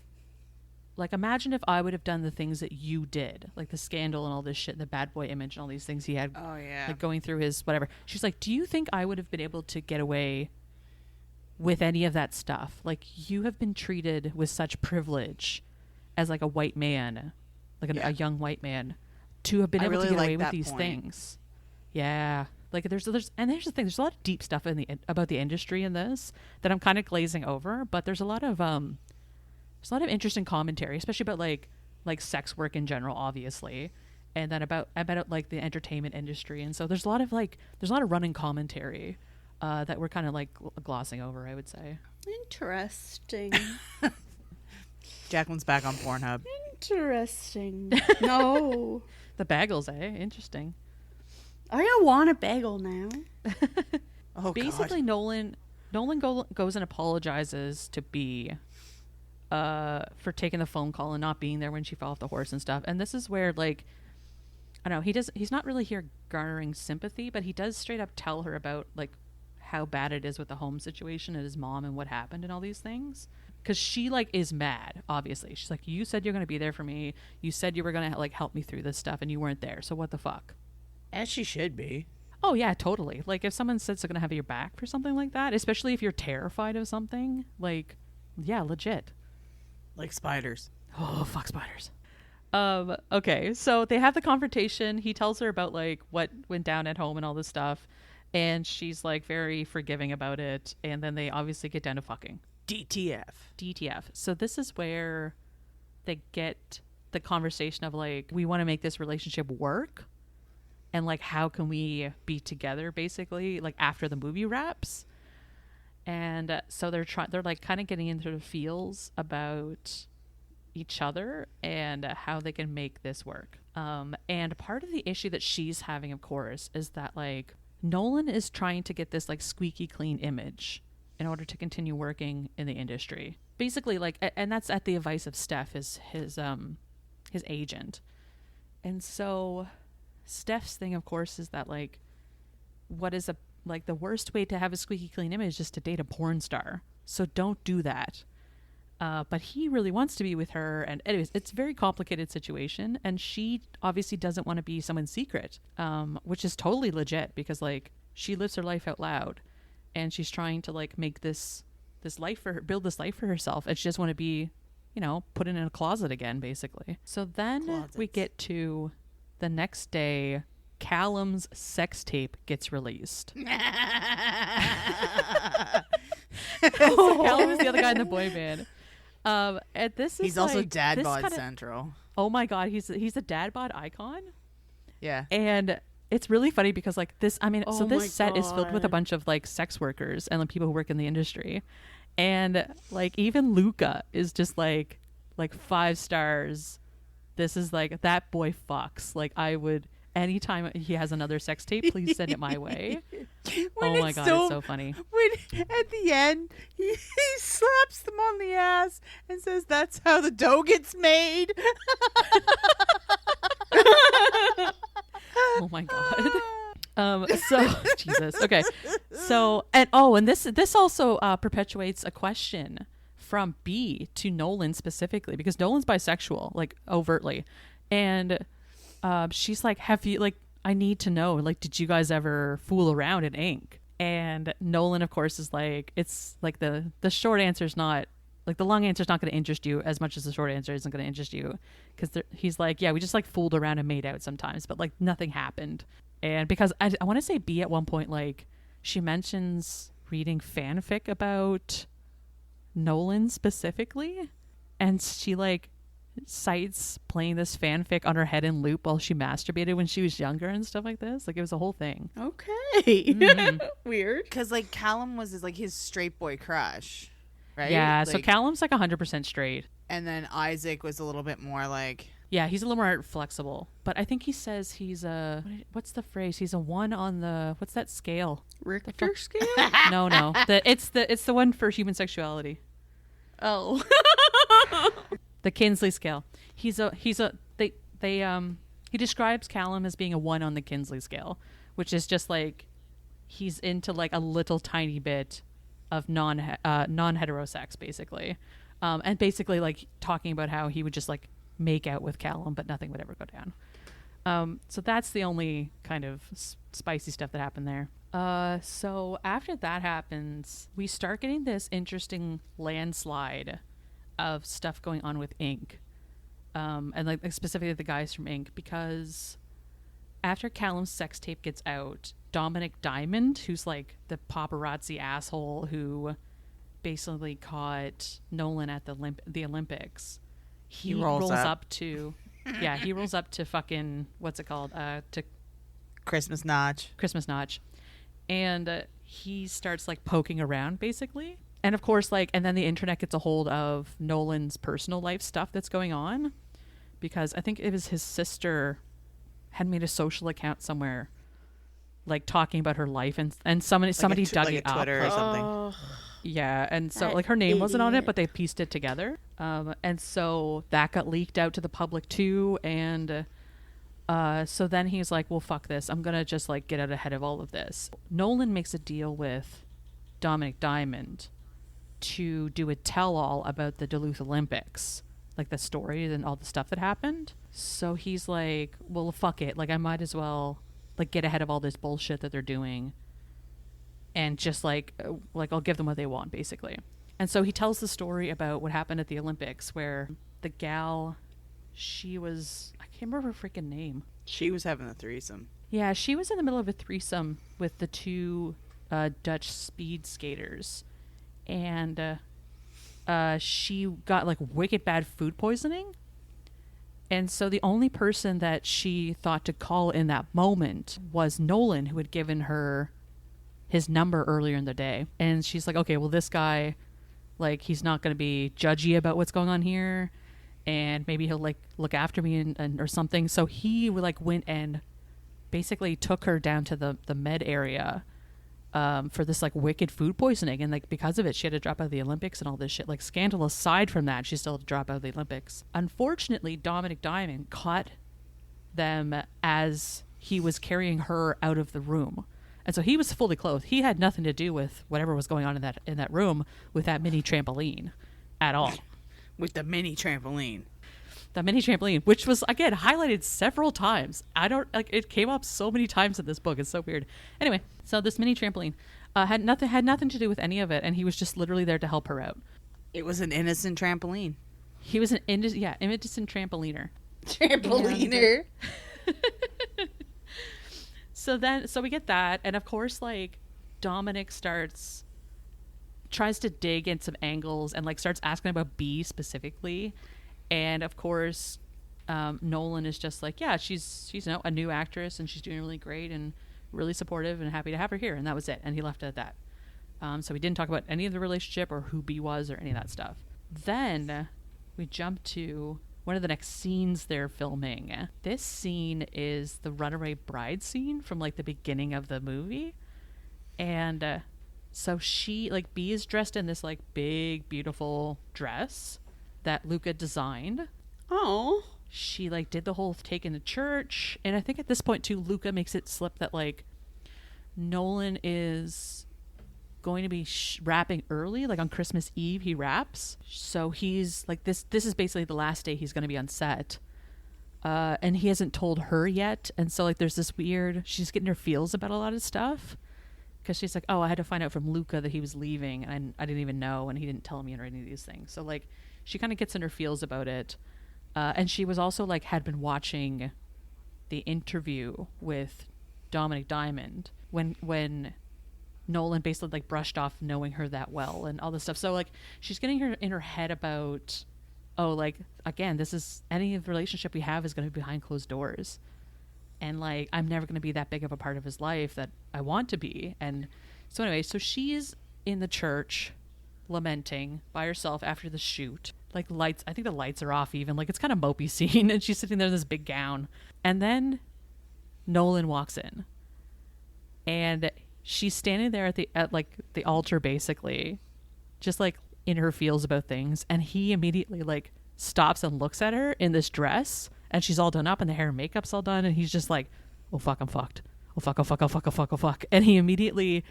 like, imagine if I would have done the things that you did, like the scandal and all this shit, the bad boy image and all these things he had, Oh yeah. like going through his whatever. She's like, do you think I would have been able to get away with any of that stuff? Like, you have been treated with such privilege as like a white man, like a young white man, to have been able to get away with these things. Yeah. Like there's the thing, there's a lot of deep stuff about the industry in this that I'm kind of glazing over, but there's a lot of interesting commentary, especially about like sex work in general, obviously, and then about like the entertainment industry. And so there's a lot of running commentary that we're kind of like glossing over, I would say. Interesting. Jacqueline's back on Pornhub. Interesting. No. The bagels, Interesting. I want a bagel now. Oh, basically, God. Nolan goes and apologizes to Bee for taking the phone call and not being there when she fell off the horse and stuff. And this is where, like, I don't know, he's not really here garnering sympathy, but he does straight up tell her about like how bad it is with the home situation and his mom and what happened and all these things. Because she like is mad, obviously. She's like, you said you're going to be there for me. You said you were going to like help me through this stuff and you weren't there. So what the fuck? As she should be. Oh yeah, totally. Like if someone says they're going to have your back for something like that, especially if you're terrified of something, like, yeah, legit. Like spiders. Oh, fuck spiders. Okay, so they have the confrontation. He tells her about like what went down at home and all this stuff, and she's like very forgiving about it, and then they obviously get down to fucking. DTF. So this is where they get the conversation of like, we want to make this relationship work, and like how can we be together, basically, like after the movie wraps. And so they're like kind of getting into the feels about each other and how they can make this work. And part of the issue that she's having, of course, is that like Nolan is trying to get this like squeaky clean image in order to continue working in the industry, basically, like, and that's at the advice of Steph, his agent. And so Steph's thing, of course, is that like, what is the worst way to have a squeaky clean image is to date a porn star. So don't do that. But he really wants to be with her. And anyways, it's a very complicated situation. And she obviously doesn't want to be someone's secret, which is totally legit because like she lives her life out loud and she's trying to like make this life for her, build this life for herself. And she doesn't want to be, put in a closet again, basically. So then we get to the next day. Callum's sex tape gets released. So Callum is the other guy in the boy band. And this is he's also dad bod central. Oh my god, he's a dad bod icon. Yeah. And it's really funny because like this, I mean, so this set is filled with a God. bunch of like sex workers and like people who work in the industry. And like even Luca is just like 5 stars. This is like, that boy fucks. Like I would, anytime he has another sex tape, please send it my way. Oh my god, it's so funny. When at the end he slaps them on the ass and says that's how the dough gets made. Oh my god. So Jesus. Okay. So and this also perpetuates a question from Bee to Nolan specifically, because Nolan's bisexual, like overtly, and she's like, have you, like, I need to know, like, did you guys ever fool around in ink? And Nolan, of course, is like, it's like the short answer is not, like, the long answer is not going to interest you as much as the short answer isn't going to interest you, because he's like, yeah, we just like fooled around and made out sometimes, but like nothing happened. And because I want to say Bee at one point, like, she mentions reading fanfic about Nolan specifically, and she like cites playing this fanfic on her head in loop while she masturbated when she was younger and stuff like this. Like it was a whole thing. Okay. Mm-hmm. Weird. Because like Callum was his straight boy crush, right? Yeah, like, so Callum's like 100% straight. And then Isaac was a little bit more like, yeah, he's a little more flexible, but I think he says he's a, what's the phrase, he's a 1 on the, what's that scale, Richter scale? no it's the one for human sexuality. Oh. The Kinsley scale. He describes Callum as being a 1 on the Kinsley scale, which is just like he's into like a little tiny bit non-heterosex, basically. And basically like talking about how he would just like make out with Callum, but nothing would ever go down. So that's the only kind of spicy stuff that happened there. So after that happens, we start getting this interesting landslide of stuff going on with Ink. And like specifically the guys from Ink, because after Callum's sex tape gets out, Dominic Diamond, who's like the paparazzi asshole who basically caught Nolan at the Olympics, he rolls up to he rolls up to fucking what's it called to Christmas Notch, and he starts like poking around basically. And of course, like, and then the internet gets a hold of Nolan's personal life stuff that's going on, because I think it was his sister had made a social account somewhere, like talking about her life, and somebody dug it up, Twitter or something. Yeah, and so That like her name wasn't on it, idiot. but they pieced it together, and so that got leaked out to the public too, and so then he's like, well, fuck this, I'm gonna just like get out ahead of all of this. Nolan makes a deal with Dominic Diamond to do a tell-all about the Duluth Olympics, like the story and all the stuff that happened. So he's like, well, fuck it, like I might as well like get ahead of all this bullshit that they're doing, and just like I'll give them what they want, basically. And so he tells the story about what happened at the Olympics, where the gal, I can't remember her freaking name. She was having a threesome. Yeah, she was in the middle of a threesome with the two Dutch speed skaters, and she got like wicked bad food poisoning. And so the only person that she thought to call in that moment was Nolan, who had given her his number earlier in the day. And she's like, okay, well, this guy, like, he's not going to be judgy about what's going on here, and maybe he'll like look after me and or something. So he like went and basically took her down to the med area for this like wicked food poisoning, and like because of it she had to drop out of the Olympics and all this shit. Like, scandal aside from that, she still had to drop out of the Olympics. Unfortunately, Dominic Diamond caught them as he was carrying her out of the room, and so he was fully clothed. He had nothing to do with whatever was going on in that room with that mini trampoline at all. With the mini trampoline. The mini trampoline, which was again highlighted several times. I don't like, it came up so many times in this book. It's so weird. Anyway, so this mini trampoline had nothing to do with any of it, and he was just literally there to help her out. It was an innocent trampoline. He was an innocent trampoliner. Trampoliner. So we get that, and of course, like, Dominic tries to dig in some angles and like starts asking about Bee specifically. And of course, Nolan is just like, yeah, she's a new actress, and she's doing really great and really supportive and happy to have her here. And that was it. And he left it at that. So we didn't talk about any of the relationship or who Bee was or any of that stuff. Then we jump to one of the next scenes they're filming. This scene is the runaway bride scene from like the beginning of the movie. And so she, like, Bee is dressed in this like big, beautiful dress that Luca designed. Oh. She like did the whole take in the church, and I think at this point too, Luca makes it slip that like Nolan is going to be rapping early, like on Christmas Eve he raps. So he's like, this is basically the last day he's going to be on set, and he hasn't told her yet. And so like there's this weird, she's getting her feels about a lot of stuff, because she's like, oh, I had to find out from Luca that he was leaving, and I didn't even know, and he didn't tell me or any of these things. So like she kind of gets in her feels about it. And she was also like, had been watching the interview with Dominic Diamond when Nolan basically like brushed off knowing her that well and all this stuff. So like she's getting her in her head about, oh, like, again, this is, any relationship we have is going to be behind closed doors, and like I'm never going to be that big of a part of his life that I want to be. And so anyway, so she's in the church lamenting by herself after the shoot. Like, lights, I think the lights are off even, like it's kind of mopey scene, and she's sitting there in this big gown, and then Nolan walks in, and she's standing there at like the altar basically, just like in her feels about things, and he immediately like stops and looks at her in this dress, and she's all done up and the hair and makeup's all done, and he's just like, oh fuck, I'm fucked, oh fuck, oh fuck, oh fuck, oh fuck, oh fuck, and he immediately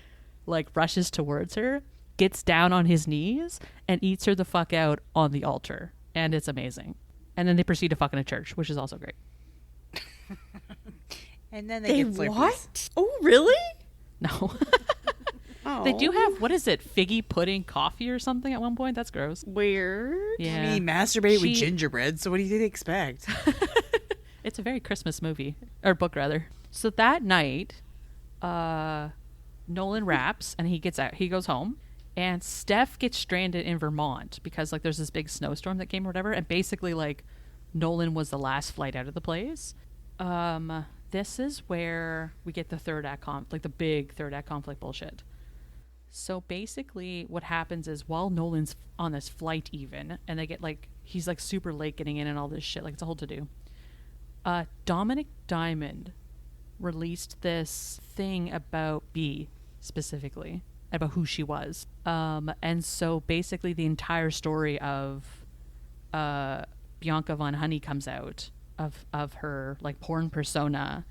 like rushes towards her, gets down on his knees and eats her the fuck out on the altar. And it's amazing. And then they proceed to fuck in a church, which is also great. And then they get Slurpees. What? Oh, really? No. Oh. They do have, what is it, figgy pudding coffee or something at one point? That's gross. Weird. Yeah. I mean, masturbate with gingerbread, so what do you expect? It's a very Christmas movie. Or book, rather. So that night, Nolan raps and he gets out. He goes home. And Steph gets stranded in Vermont because, like, there's this big snowstorm that came or whatever. And basically, like, Nolan was the last flight out of the place. This is where we get the third act the big third act conflict bullshit. So basically what happens is while Nolan's on this flight even, and they get like, he's like super late getting in and all this shit, like it's a whole to-do. Dominic Diamond released this thing about Bee specifically, about who she was. And so basically the entire story of Bianca Von Honey comes out of her like porn persona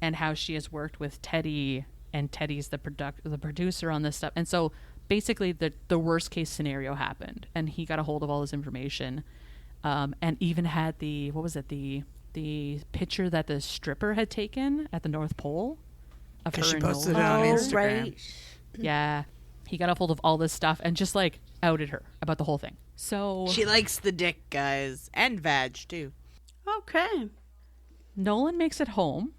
and how she has worked with Teddy, and Teddy's the producer on this stuff. And so basically the worst case scenario happened and he got a hold of all this information, and even had the picture that the stripper had taken at the North Pole of her she and posted Nolan. it on Instagram. Right. Yeah, he got a hold of all this stuff and just like outed her about the whole thing. So She likes the dick, guys, and vag too. Okay. Nolan makes it home,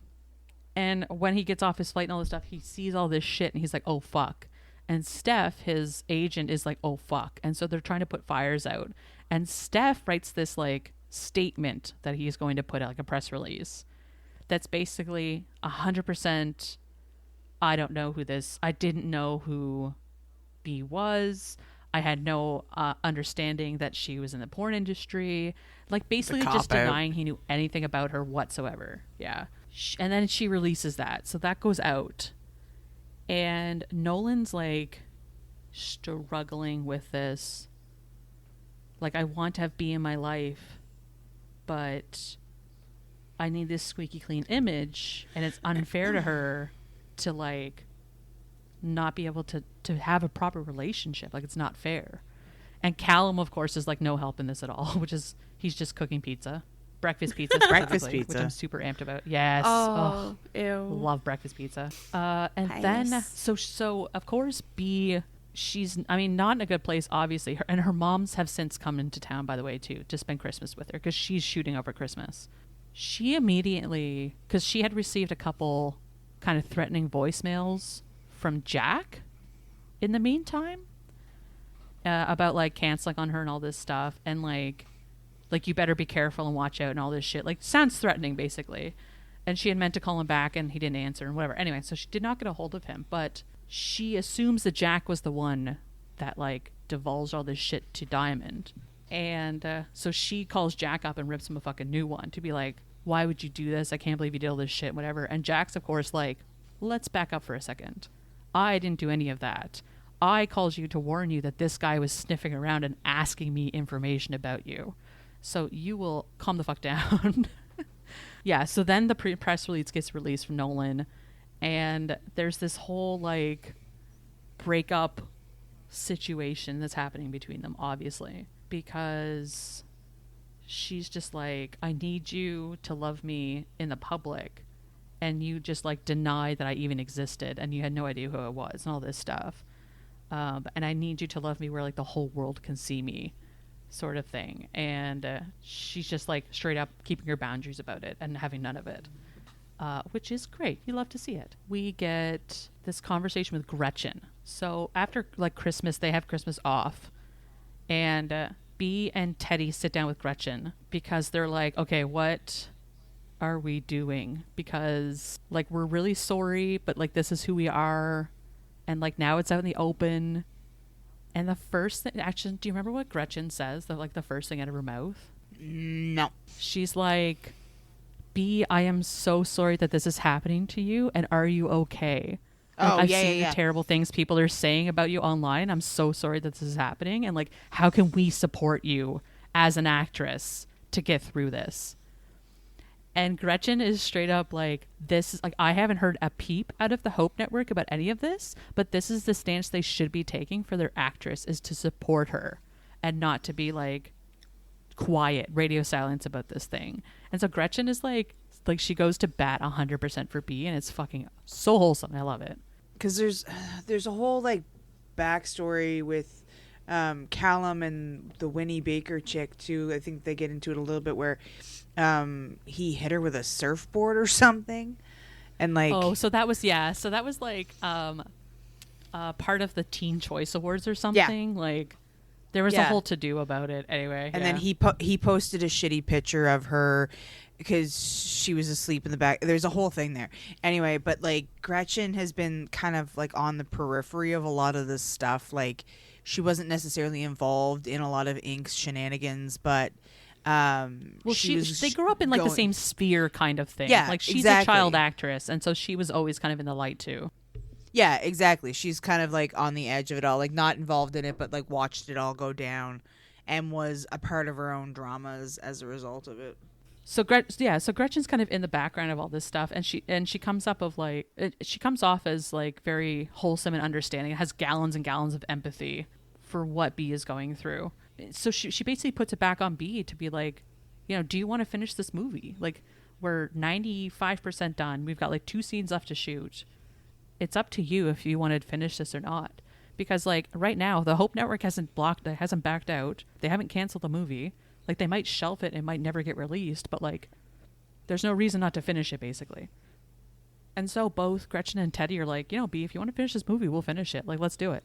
and when he gets off his flight and all this stuff, he sees all this shit and he's like, oh fuck. And Steph, his agent, is like, oh fuck. And so they're trying to put fires out, and Steph writes this like statement that he's going to put out, like a press release that's basically 100% I didn't know who Bee was. I had no understanding that she was in the porn industry. Like basically just denying he knew anything about her whatsoever. Yeah. And then she releases that. So that goes out. And Nolan's like struggling with this. Like, I want to have Bee in my life, but I need this squeaky clean image. And it's unfair to her to like not be able to have a proper relationship. Like, it's not fair. And Callum, of course, is like no help in this at all, which is he's just cooking pizza. Breakfast pizza. Breakfast pizza. Which I'm super amped about. Yes. Oh, ew. Love breakfast pizza. And Nice. then, so of course, Bee, she's, I mean, not in a good place, obviously. And her moms have since come into town, by the way, too, to spend Christmas with her because she's shooting over Christmas. She immediately, because she had received a couple kind of threatening voicemails from Jack in the meantime about like canceling on her and all this stuff, and like you better be careful and watch out and all this shit, like sounds threatening basically. And she had meant to call him back and he didn't answer and whatever. Anyway, so she did not get a hold of him, but she assumes that Jack was the one that like divulged all this shit to Diamond. And so she calls Jack up and rips him a fucking new one to be like, why would you do this? I can't believe you did all this shit, whatever. And Jack's of course like, let's back up for a second. I didn't do any of that. I called you to warn you that this guy was sniffing around and asking me information about you. So you will calm the fuck down. Yeah, so then the press release gets released from Nolan, and there's this whole like breakup situation that's happening between them, obviously, because she's just like, I need you to love me in the public, and you just like deny that I even existed, and you had no idea who I was and all this stuff. And I need you to love me where like the whole world can see me, sort of thing. And she's just like straight up keeping her boundaries about it and having none of it, which is great. You love to see it. We get this conversation with Gretchen. So after like Christmas, they have Christmas off, and Bee and Teddy sit down with Gretchen because they're like, okay, what are we doing? Because like we're really sorry, but like this is who we are, and like now it's out in the open. And the first thing, actually, do you remember what Gretchen says? The first thing out of her mouth? No. She's like, Bee, I am so sorry that this is happening to you, and are you okay? Like, I've seen the terrible things people are saying about you online. I'm so sorry that this is happening, and like, how can we support you as an actress to get through this? And Gretchen is straight up like, this is like, I haven't heard a peep out of the Hope Network about any of this, but this is the stance they should be taking for their actress, is to support her and not to be like quiet, radio silence about this thing. And so Gretchen is like she goes to bat 100% for Bee, and it's fucking so wholesome. I love it. Because there's a whole like backstory with Callum and the Winnie Baker chick too. I think they get into it a little bit where he hit her with a surfboard or something, and like so that was like part of the Teen Choice Awards or something. Like there was a whole to do about it anyway. And then he posted a shitty picture of her because she was asleep in the back. There's a whole thing there anyway, but like Gretchen has been kind of like on the periphery of a lot of this stuff. Like she wasn't necessarily involved in a lot of Ink's shenanigans, but they grew up in like the same sphere kind of thing. Yeah, like she's a child actress, and so she was always kind of in the light too. Yeah, exactly. She's kind of like on the edge of it all, like not involved in it, but like watched it all go down and was a part of her own dramas as a result of it. So Gretchen's kind of in the background of all this stuff, and she comes off as like very wholesome and understanding. It has gallons and gallons of empathy for what Bee is going through. So she basically puts it back on Bee to be like, do you want to finish this movie? Like, we're 95% done. We've got like 2 scenes left to shoot. It's up to you if you want to finish this or not. Because like right now, the Hope Network hasn't backed out. They haven't canceled the movie. Like they might shelf it and might never get released, but like there's no reason not to finish it basically. And so both Gretchen and Teddy are like, Bee, if you want to finish this movie, we'll finish it. Like, let's do it.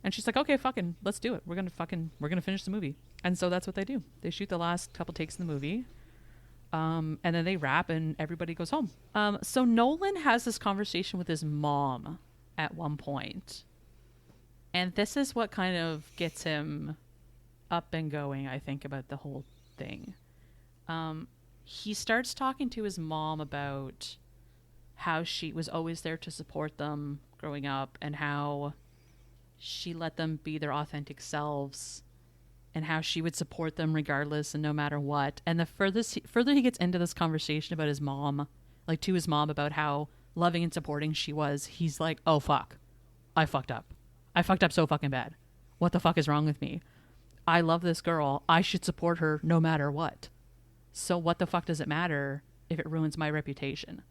And she's like, okay, fucking, let's do it. We're going to finish the movie. And so that's what they do. They shoot the last couple takes in the movie. And then they wrap and everybody goes home. So Nolan has this conversation with his mom at one point. And this is what kind of gets him up and going, I think, about the whole thing. He starts talking to his mom about how she was always there to support them growing up and how she let them be their authentic selves and how she would support them regardless and no matter what. And the further he gets into this conversation about his mom, like to his mom about how loving and supporting she was, he's like, oh, fuck. I fucked up. I fucked up so fucking bad. What the fuck is wrong with me? I love this girl. I should support her no matter what. So what the fuck does it matter if it ruins my reputation?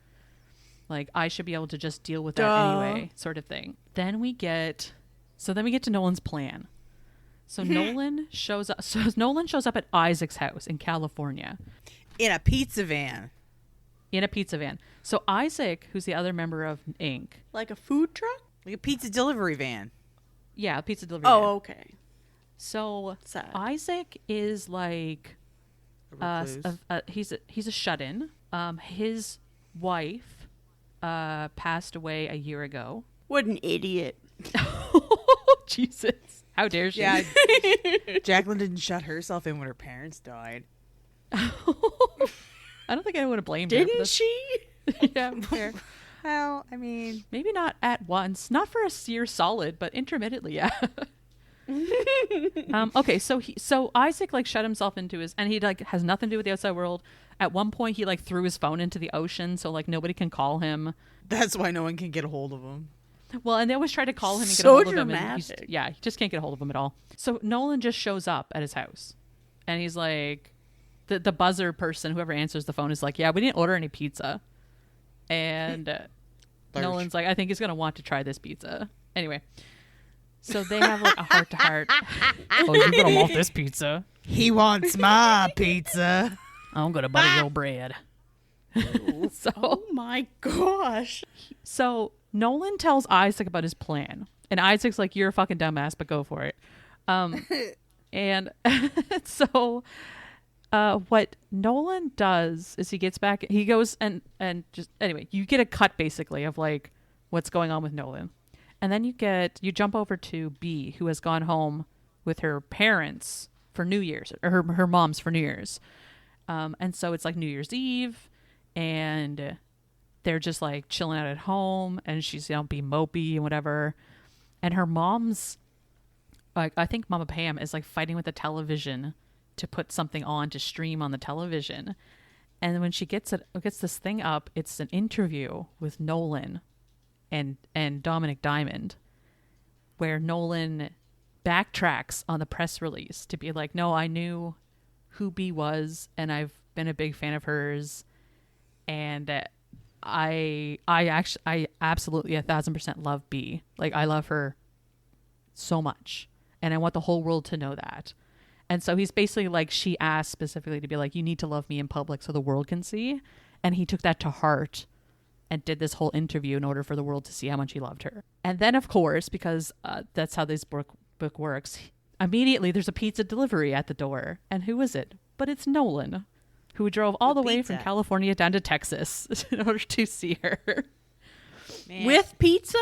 Like, I should be able to just deal with that anyway, sort of thing. Then we get to Nolan's plan. So Nolan shows up. So Nolan shows up at Isaac's house in California, in a pizza van. So Isaac, who's the other member of Inc., like a food truck, like a pizza delivery van. Yeah, a pizza delivery van. Oh, okay. So sad. Isaac is like, he's a shut-in. His wife passed away a year ago. What an idiot. Jesus. How dare she? Yeah, Jacqueline didn't shut herself in when her parents died. I don't think I would have blamed her. Didn't she? Yeah, fair. Well, I mean, maybe not at once. Not for a year solid, but intermittently, yeah. Okay, so Isaac like shut himself into his, and he like has nothing to do with the outside world. At one point, he like threw his phone into the ocean, so like nobody can call him. That's why no one can get a hold of him. Well, and they always try to call him and get so a hold dramatic. of him. And he just can't get a hold of him at all. So Nolan just shows up at his house, and he's like, the buzzer person, whoever answers the phone, is like, "Yeah, we didn't order any pizza," and Nolan's like, "I think he's gonna want to try this pizza." Anyway, so they have like a heart-to-heart. Oh, you're gonna want this pizza? He wants my pizza. I'm gonna butter your bread. So, oh my gosh. So Nolan tells Isaac about his plan, and Isaac's like, "You're a fucking dumbass, but go for it." And so what Nolan does is he gets back, he goes and just, anyway, you get a cut basically of like what's going on with Nolan. And then you jump over to Bee, who has gone home with her parents for New Year's, or her mom's for New Year's. And so it's like New Year's Eve, and they're just like chilling out at home, and she's, being mopey and whatever. And her mom's, like, I think Mama Pam is like fighting with the television to put something on to stream on the television. And when she gets this thing up, it's an interview with Nolan and Dominic Diamond, where Nolan backtracks on the press release to be like, no, I knew who Bee was, and I've been a big fan of hers, and I absolutely 1,000% love Bee. Like, I love her so much, and I want the whole world to know that. And so he's basically like, she asked specifically to be like, you need to love me in public so the world can see. And he took that to heart and did this whole interview in order for the world to see how much he loved her. And then, of course, because that's how this book works, immediately there's a pizza delivery at the door. And who is it? But it's Nolan, who drove all the way from California down to Texas in order to see her. Man. With pizza?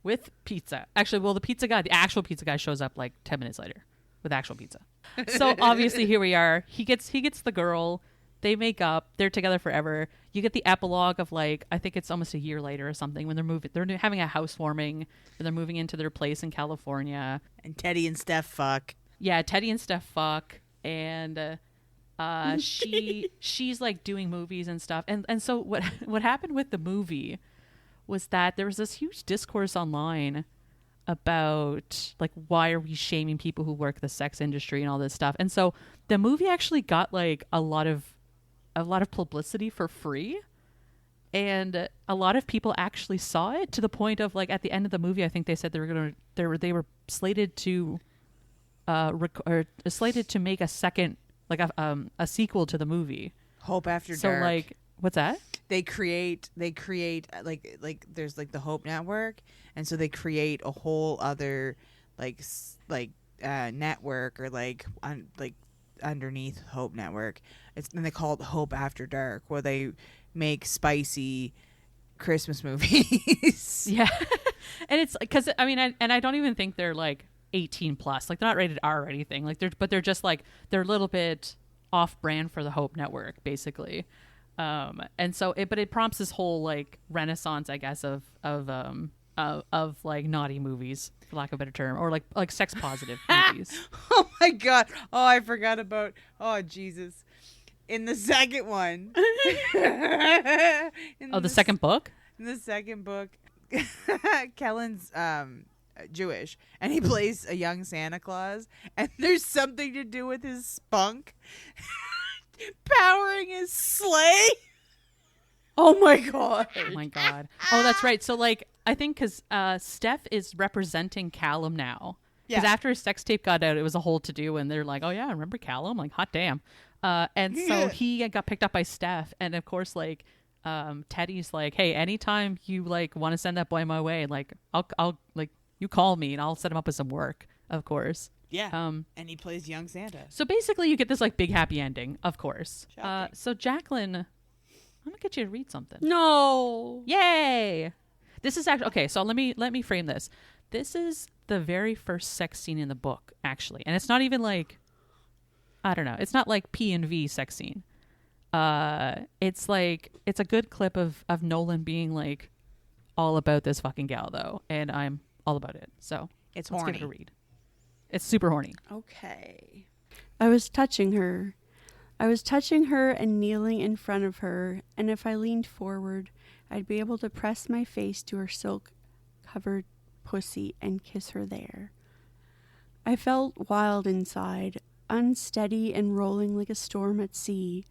With pizza. Actually, well, the actual pizza guy shows up like 10 minutes later with actual pizza. So obviously here we are. He gets the girl. They make up. They're together forever. You get the epilogue of like, I think it's almost a year later or something, when they're having a housewarming and they're moving into their place in California. And Teddy and Steph fuck. Yeah, Teddy and Steph fuck. And she's like doing movies and stuff. And so what happened with the movie was that there was this huge discourse online about like, why are we shaming people who work the sex industry and all this stuff. And so the movie actually got like a lot of publicity for free, and a lot of people actually saw it, to the point of like, at the end of the movie, I think they said they were slated to slated to make a second, like a sequel to the movie, Hope After Dark. So like, what's that? They create like there's like the Hope Network, and so they create a whole other network, or like underneath Hope Network. And they call it Hope After Dark, where they make spicy Christmas movies. Yeah. And it's because I mean, I don't even think they're like 18 plus, like they're not rated R or anything, like they're just like, they're a little bit off brand for the Hope Network, basically. And so it prompts this whole like renaissance, I guess, of like naughty movies, for lack of a better term, or like sex positive movies. Oh my god! Oh, I forgot about. Oh Jesus! In the second one. The second book. In the second book, Kellen's Jewish, and he plays a young Santa Claus, and there's something to do with his spunk powering his sleigh. Oh my god. Oh my god. Oh, that's right. So like, I think because Steph is representing Callum now. Because after his sex tape got out, it was a whole to-do, and they're like, oh yeah, remember Callum? Like, hot damn. And so he got picked up by Steph, and of course, like, Teddy's like, hey, anytime you like want to send that boy my way, like, I'll like, you call me and I'll set him up with some work, of course. Yeah. And he plays young Santa. So basically, you get this like big happy ending, of course. So Jacqueline, I'm gonna get you to read something. No. Yay! This is actually okay. So let me frame this. This is the very first sex scene in the book, actually, and it's not even like, I don't know. It's not like P&V sex scene. It's like, it's a good clip of Nolan being like all about this fucking gal though, and I'm all about it. So let's give it a read. It's super horny. Okay. I was touching her and kneeling in front of her, and if I leaned forward, I'd be able to press my face to her silk-covered pussy and kiss her there. I felt wild inside, unsteady and rolling like a storm at sea,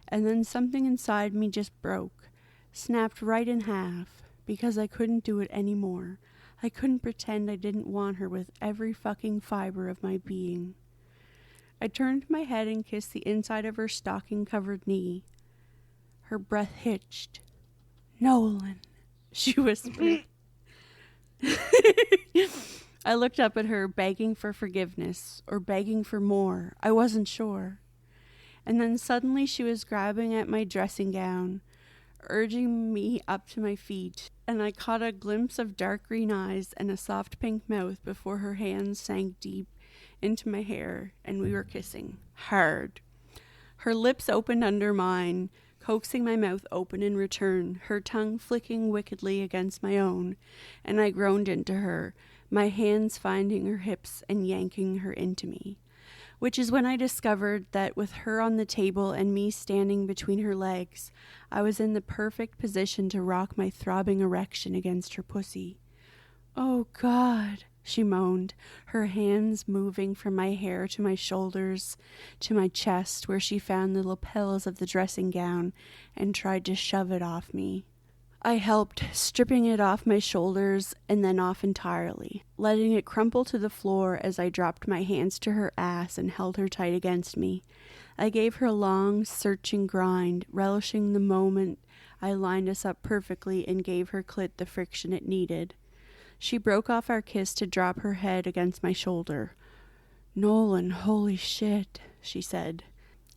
and then something inside me just broke, snapped right in half, because I couldn't do it anymore. I couldn't pretend I didn't want her with every fucking fiber of my being. I turned my head and kissed the inside of her stocking-covered knee. Her breath hitched. "Nolan," she whispered. I looked up at her, begging for forgiveness, or begging for more. I wasn't sure. And then suddenly she was grabbing at my dressing gown, urging me up to my feet, and I caught a glimpse of dark green eyes and a soft pink mouth before her hands sank deep into my hair, and we were kissing. Hard. Her lips opened under mine, coaxing my mouth open in return, her tongue flicking wickedly against my own, and I groaned into her, my hands finding her hips and yanking her into me. which is when I discovered that with her on the table and me standing between her legs, I was in the perfect position to rock my throbbing erection against her pussy. "Oh, God," she moaned, her hands moving from my hair to my shoulders, to my chest, where she found the lapels of the dressing gown and tried to shove it off me. I helped, stripping it off my shoulders and then off entirely, letting it crumple to the floor as I dropped my hands to her ass and held her tight against me. I gave her a long, searching grind, relishing the moment I lined us up perfectly and gave her clit the friction it needed. She broke off our kiss to drop her head against my shoulder. "Nolan, holy shit," she said.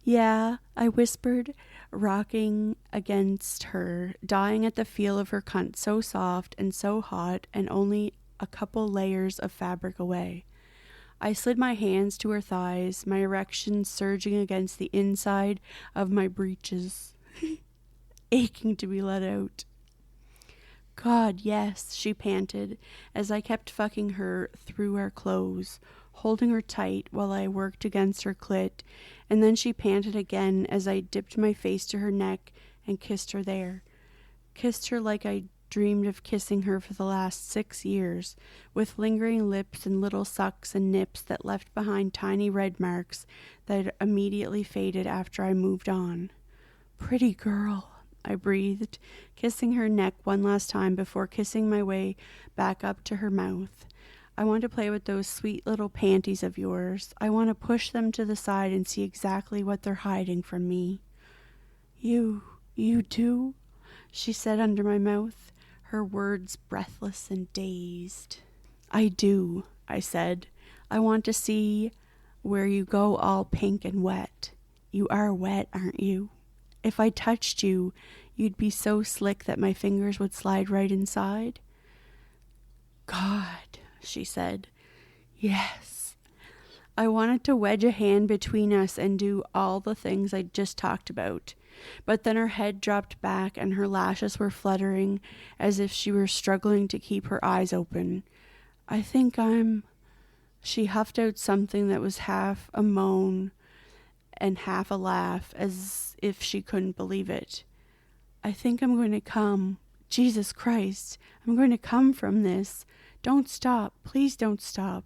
"Yeah," I whispered, rocking against her, dying at the feel of her cunt, so soft and so hot and only a couple layers of fabric away. I slid my hands to her thighs, my erection surging against the inside of my breeches, aching to be let out. "God, yes," she panted, as I kept fucking her through our clothes, holding her tight while I worked against her clit, and then she panted again as I dipped my face to her neck and kissed her there. Kissed her like I dreamed of kissing her for the last 6 years, with lingering lips and little sucks and nips that left behind tiny red marks that immediately faded after I moved on. "Pretty girl," I breathed, kissing her neck one last time before kissing my way back up to her mouth. "I want to play with those sweet little panties of yours. I want to push them to the side and see exactly what they're hiding from me." You do?" she said under my mouth, her words breathless and dazed. "I do," I said. "I want to see where you go all pink and wet. You are wet, aren't you? If I touched you, you'd be so slick that my fingers would slide right inside." "God," she said. "Yes." I wanted to wedge a hand between us and do all the things I just talked about, but then her head dropped back and her lashes were fluttering as if she were struggling to keep her eyes open. "I think I'm—" She huffed out something that was half a moan and half a laugh, as if she couldn't believe it. "I think I'm going to come. Jesus Christ, I'm going to come from this. Don't stop. Please don't stop."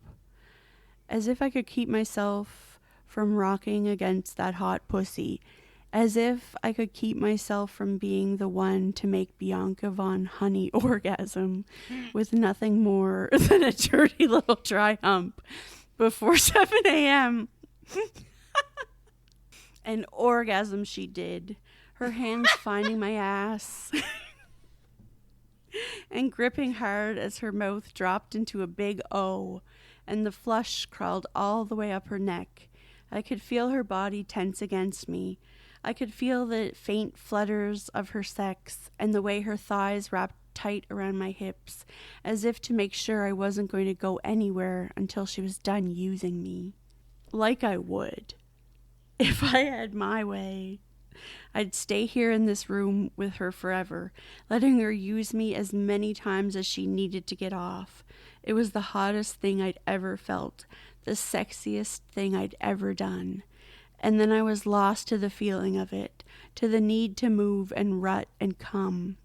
As if I could keep myself from rocking against that hot pussy. As if I could keep myself from being the one to make Bianca Von Honey orgasm with nothing more than a dirty little dry hump before 7 a.m. An orgasm she did, her hands finding my ass and gripping hard as her mouth dropped into a big O, and the flush crawled all the way up her neck. I could feel her body tense against me. I could feel the faint flutters of her sex and the way her thighs wrapped tight around my hips, as if to make sure I wasn't going to go anywhere until she was done using me. Like I would. If I had my way, I'd stay here in this room with her forever, letting her use me as many times as she needed to get off. It was the hottest thing I'd ever felt, the sexiest thing I'd ever done. And then I was lost to the feeling of it, to the need to move and rut and come.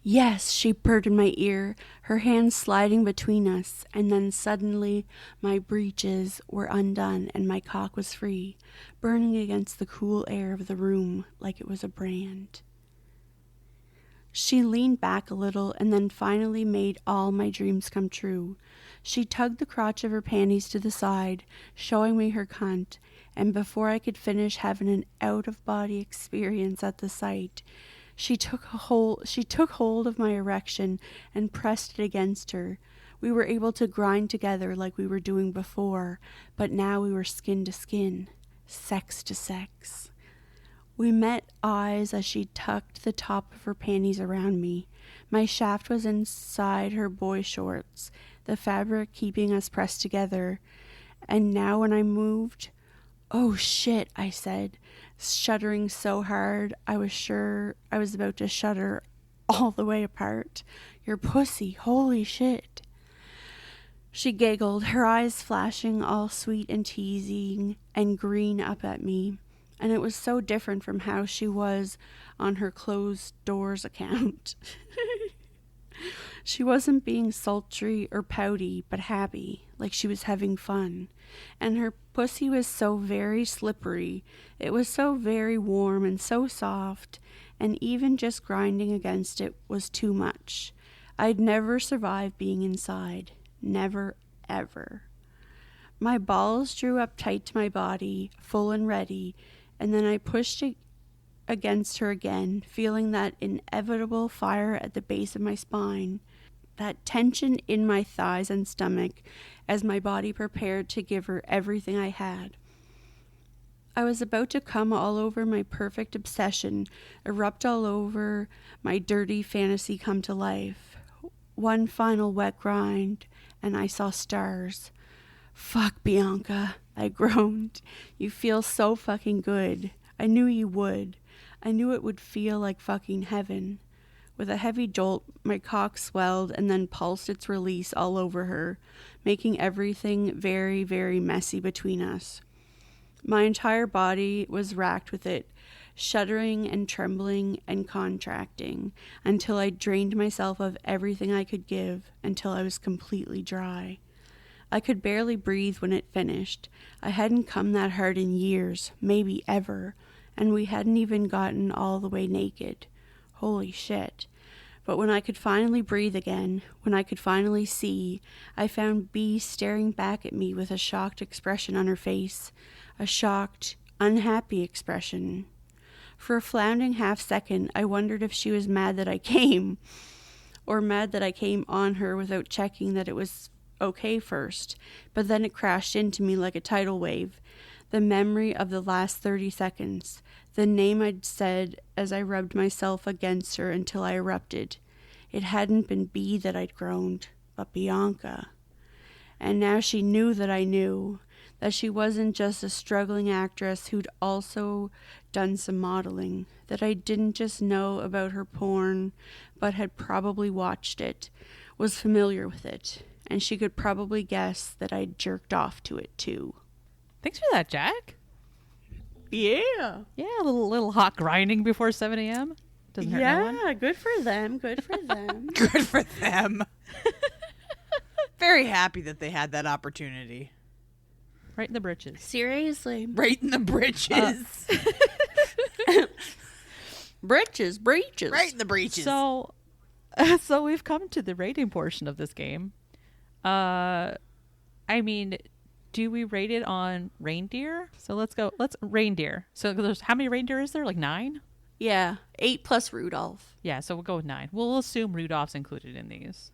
"Yes," she purred in my ear, her hands sliding between us, and then suddenly my breeches were undone and my cock was free, burning against the cool air of the room like it was a brand. She leaned back a little and then finally made all my dreams come true. She tugged the crotch of her panties to the side, showing me her cunt, and before I could finish having an out-of-body experience at the sight, She took hold of my erection and pressed it against her. We were able to grind together like we were doing before, but now we were skin to skin, sex to sex. We met eyes as she tucked the top of her panties around me. My shaft was inside her boy shorts, the fabric keeping us pressed together. And now when I moved, "Oh shit," I said, shuddering so hard I was sure I was about to shudder all the way apart. "Your pussy, holy shit." She giggled, her eyes flashing all sweet and teasing and green up at me. And it was so different from how she was on her closed doors account. She wasn't being sultry or pouty, but happy, like she was having fun. And her pussy was so very slippery. It was so very warm and so soft, and even just grinding against it was too much. I'd never survive being inside. Never, ever. My balls drew up tight to my body, full and ready, and then I pushed it against her again, feeling that inevitable fire at the base of my spine, that tension in my thighs and stomach as my body prepared to give her everything I had. I was about to come all over my perfect obsession, erupt all over my dirty fantasy come to life. One final wet grind, and I saw stars. Fuck, Bianca, I groaned. You feel so fucking good. I knew you would. I knew it would feel like fucking heaven. With a heavy jolt, my cock swelled and then pulsed its release all over her, making everything very, very messy between us. My entire body was racked with it, shuddering and trembling and contracting, until I drained myself of everything I could give, until I was completely dry. I could barely breathe when it finished. I hadn't come that hard in years, maybe ever, and we hadn't even gotten all the way naked. Holy shit. But when I could finally breathe again, when I could finally see, I found Bee staring back at me with a shocked expression on her face. A shocked, unhappy expression. For a floundering half second, I wondered if she was mad that I came, or mad that I came on her without checking that it was okay first. But then it crashed into me like a tidal wave. The memory of the last 30 seconds. The name I'd said as I rubbed myself against her until I erupted. It hadn't been Bee that I'd groaned, but Bianca. And now she knew that I knew. That she wasn't just a struggling actress who'd also done some modeling, that I didn't just know about her porn, but had probably watched it, was familiar with it, and she could probably guess that I'd jerked off to it too. Thanks for that, Jack. Yeah. Yeah, a little hot grinding before 7 a.m. Doesn't hurt no one. Yeah, good for them, good for them. Good for them. Very happy that they had that opportunity. Right in the britches. Seriously. Right in the britches. Breeches. Right in the breeches. So we've come to the rating portion of this game. I mean, do we rate it on reindeer? So let's reindeer. So there's, how many reindeer is there? Like 9? Yeah, 8 plus Rudolph. Yeah, so we'll go with 9. We'll assume Rudolph's included in these.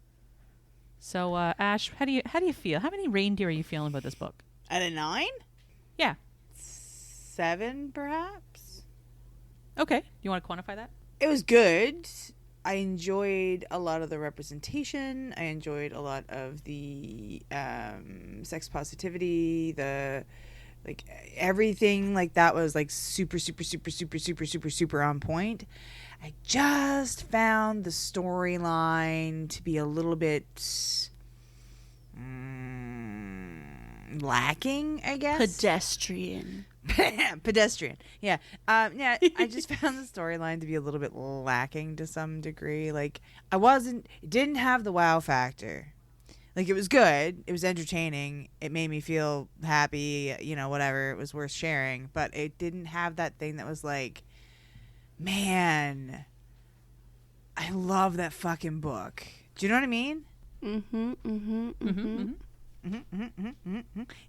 So Ash, how do you feel? How many reindeer are you feeling about this book? At a 9? Yeah. 7, perhaps. Okay. You want to quantify that? It was good. I enjoyed a lot of the representation. I enjoyed a lot of the sex positivity. The like everything like that was like super on point. I just found the storyline to be a little bit lacking, I guess. Pedestrian. Pedestrian. Yeah. Yeah, I just found the storyline to be a little bit lacking to some degree. Like, it didn't have the wow factor. Like, it was good. It was entertaining. It made me feel happy, whatever. It was worth sharing. But it didn't have that thing that was like, man, I love that fucking book. Do you know what I mean?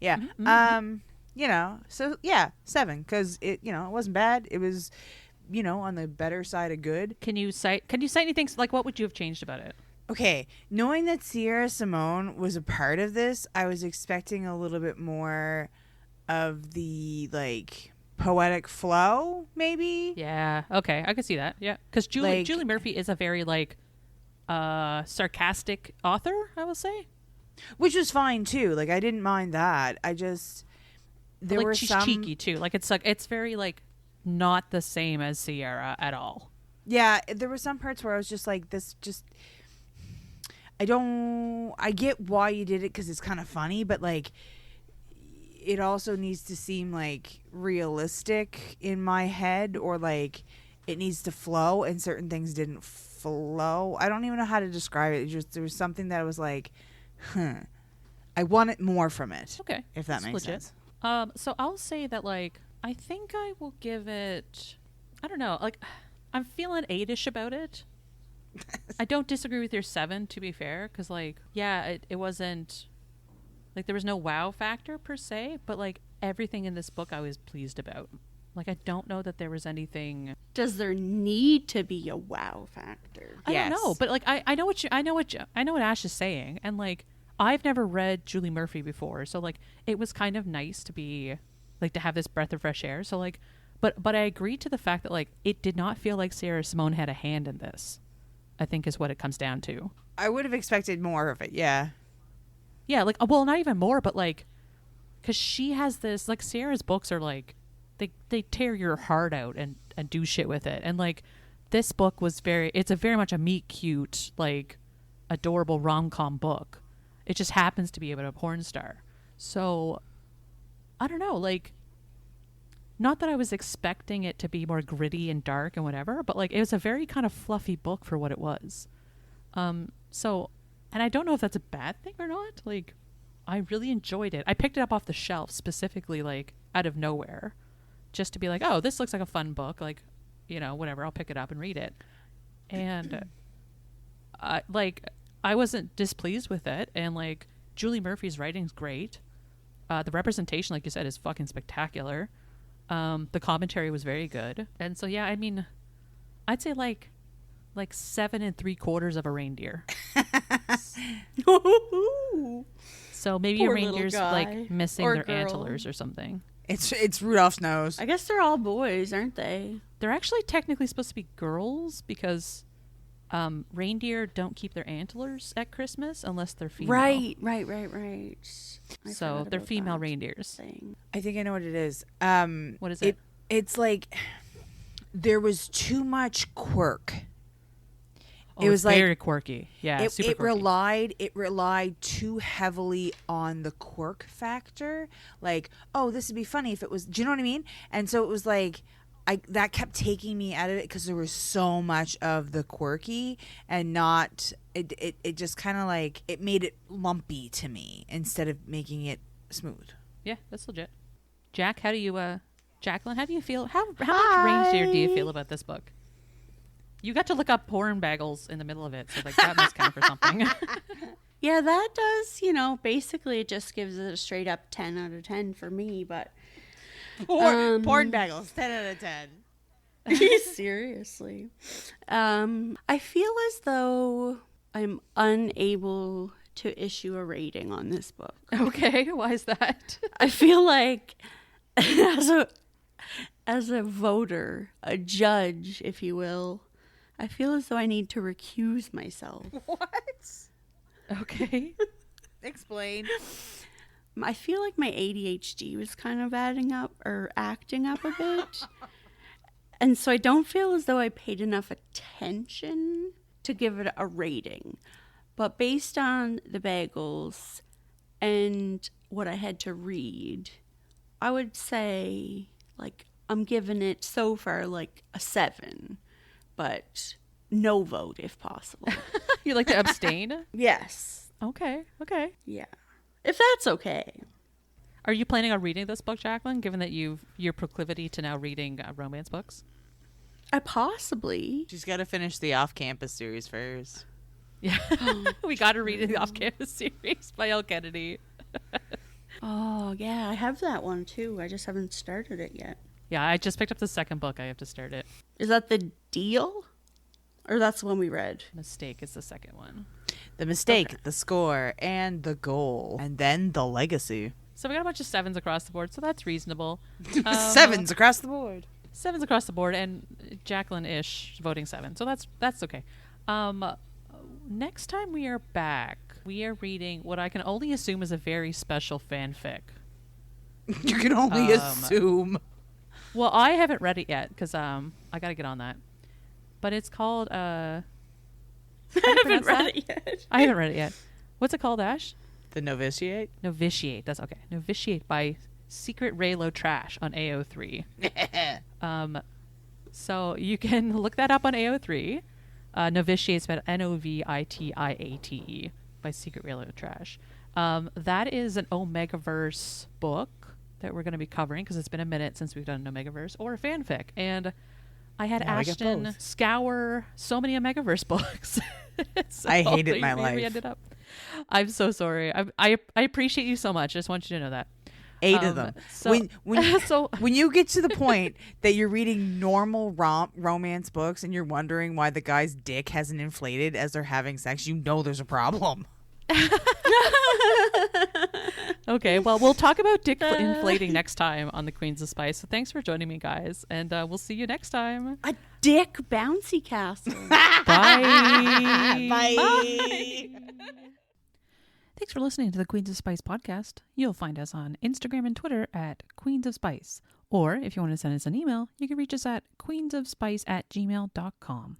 Yeah. So yeah, 7, because it wasn't bad. It was, on the better side of good. Can you cite anything, like what would you have changed about it? Okay, knowing that Sierra Simone was a part of this, I was expecting a little bit more of the like poetic flow, maybe. Yeah. Okay, I could see that. Yeah, because Julie Murphy is a very like sarcastic author, I will say. Which was fine too. Like, I didn't mind that. I just she's cheeky too. Like it's very like not the same as Sierra at all. Yeah, there were some parts where I was just like, this just. I get why you did it because it's kind of funny, but like it also needs to seem like realistic in my head, or like it needs to flow, and certain things didn't flow. I don't even know how to describe it. It's just there was something that was like, I wanted more from it. Okay, if that that's makes legit. sense. So I'll say that like I think I will give it. I don't know. Like I'm feeling 8-ish about it. I don't disagree with your 7, to be fair, because like yeah, it wasn't like there was no wow factor per se, but like everything in this book I was pleased about. Like I don't know that there was anything. Does there need to be a wow factor? I don't know, but like I know what Ash is saying, and like I've never read Julie Murphy before, so like it was kind of nice to be like to have this breath of fresh air. So like, but I agree to the fact that like it did not feel like Sarah Simone had a hand in this. I think is what it comes down to. I would have expected more of it. Yeah. Yeah, like well, not even more, but like, because she has this like Sarah's books are like they tear your heart out and do shit with it, and like this book was it's a very much a meet cute like adorable rom-com book. It just happens to be about a porn star. So I don't know, like not that I was expecting it to be more gritty and dark and whatever, but like it was a very kind of fluffy book for what it was. So, and I don't know if that's a bad thing or not. Like I really enjoyed it. I picked it up off the shelf specifically like out of nowhere just to be like, oh, this looks like a fun book. Like, you know, whatever, I'll pick it up and read it. And I wasn't displeased with it. And like Julie Murphy's writing's great. The representation, like you said, is fucking spectacular. The commentary was very good. And so, yeah, I mean, I'd say like 7 3/4 of a reindeer. So maybe Poor a little reindeer's guy. like missing Or their girl. antlers or something. It's Rudolph's nose. I guess they're all boys, aren't they? They're actually technically supposed to be girls because reindeer don't keep their antlers at Christmas unless they're female. Right. I So forgot they're about female that reindeers. thing. I think I know what it is. What is it? It's like there was too much quirk. Oh, it was very like quirky. Yeah, it, super it quirky. relied too heavily on the quirk factor. Like, oh, this would be funny if it was. Do you know what I mean? And so it was like that kept taking me out of it because there was so much of the quirky and not it just kind of like it made it lumpy to me instead of making it smooth. Yeah, that's legit. Jack, how do you Jacqueline, how do you feel? How much reindeer do you feel about this book? You got to look up porn bagels in the middle of it, so like that must count for something. Yeah, that does, basically it just gives it a straight up 10 out of 10 for me, but Porn bagels, 10 out of 10. seriously. I feel as though I'm unable to issue a rating on this book. Okay, why is that? I feel like as a voter, a judge, if you will, I feel as though I need to recuse myself. What? Okay. Explain. I feel like my ADHD was kind of acting up a bit. And so I don't feel as though I paid enough attention to give it a rating. But based on the bagels and what I had to read, I would say, like, I'm giving it so far, like, a 7. But no vote if possible. You like to abstain? Yes. Okay. Yeah. If that's okay. Are you planning on reading this book, Jacqueline, given that your proclivity to now reading romance books? I possibly. She's got to finish the off-campus series first. Yeah. We got to read the off-campus series by Elle Kennedy. Oh, yeah. I have that one, too. I just haven't started it yet. Yeah, I just picked up the second book. I have to start it. Is that the deal? Or that's the one we read? Mistake is the second one. The mistake, Okay. the score, and the goal. And then the legacy. So we got a bunch of 7s across the board, so that's reasonable. 7s across the board. 7s across the board, and Jacqueline-ish voting 7. So that's okay. Next time we are back, we are reading what I can only assume is a very special fanfic. You can only assume. Well, I haven't read it yet because I got to get on that. But it's called I haven't read it yet. I haven't read it yet. What's it called, Ash? The Novitiate. Novitiate. That's okay. Novitiate by Secret Raylo Trash on AO3. So you can look that up on AO3. Novitiate is spelled Novitiate by Secret Raylo Trash. That is an Omegaverse book that we're going to be covering because it's been a minute since we've done an Omegaverse or a fanfic. And I had Now I get Ashton both. scour so many Omegaverse books. So I hated you my made life. me ended up. I'm so sorry. I appreciate you so much. I just want you to know that. 8 of them. So, When you get to the point that you're reading normal romance books and you're wondering why the guy's dick hasn't inflated as they're having sex, you know there's a problem. Okay, well, we'll talk about dick inflating next time on the Queens of Spice. So thanks for joining me, guys, and we'll see you next time. A dick bouncy castle. Bye. Bye. Thanks for listening to the Queens of Spice podcast. You'll find us on Instagram and Twitter at Queens of Spice. Or if you want to send us an email, you can reach us at queensofspice@gmail.com.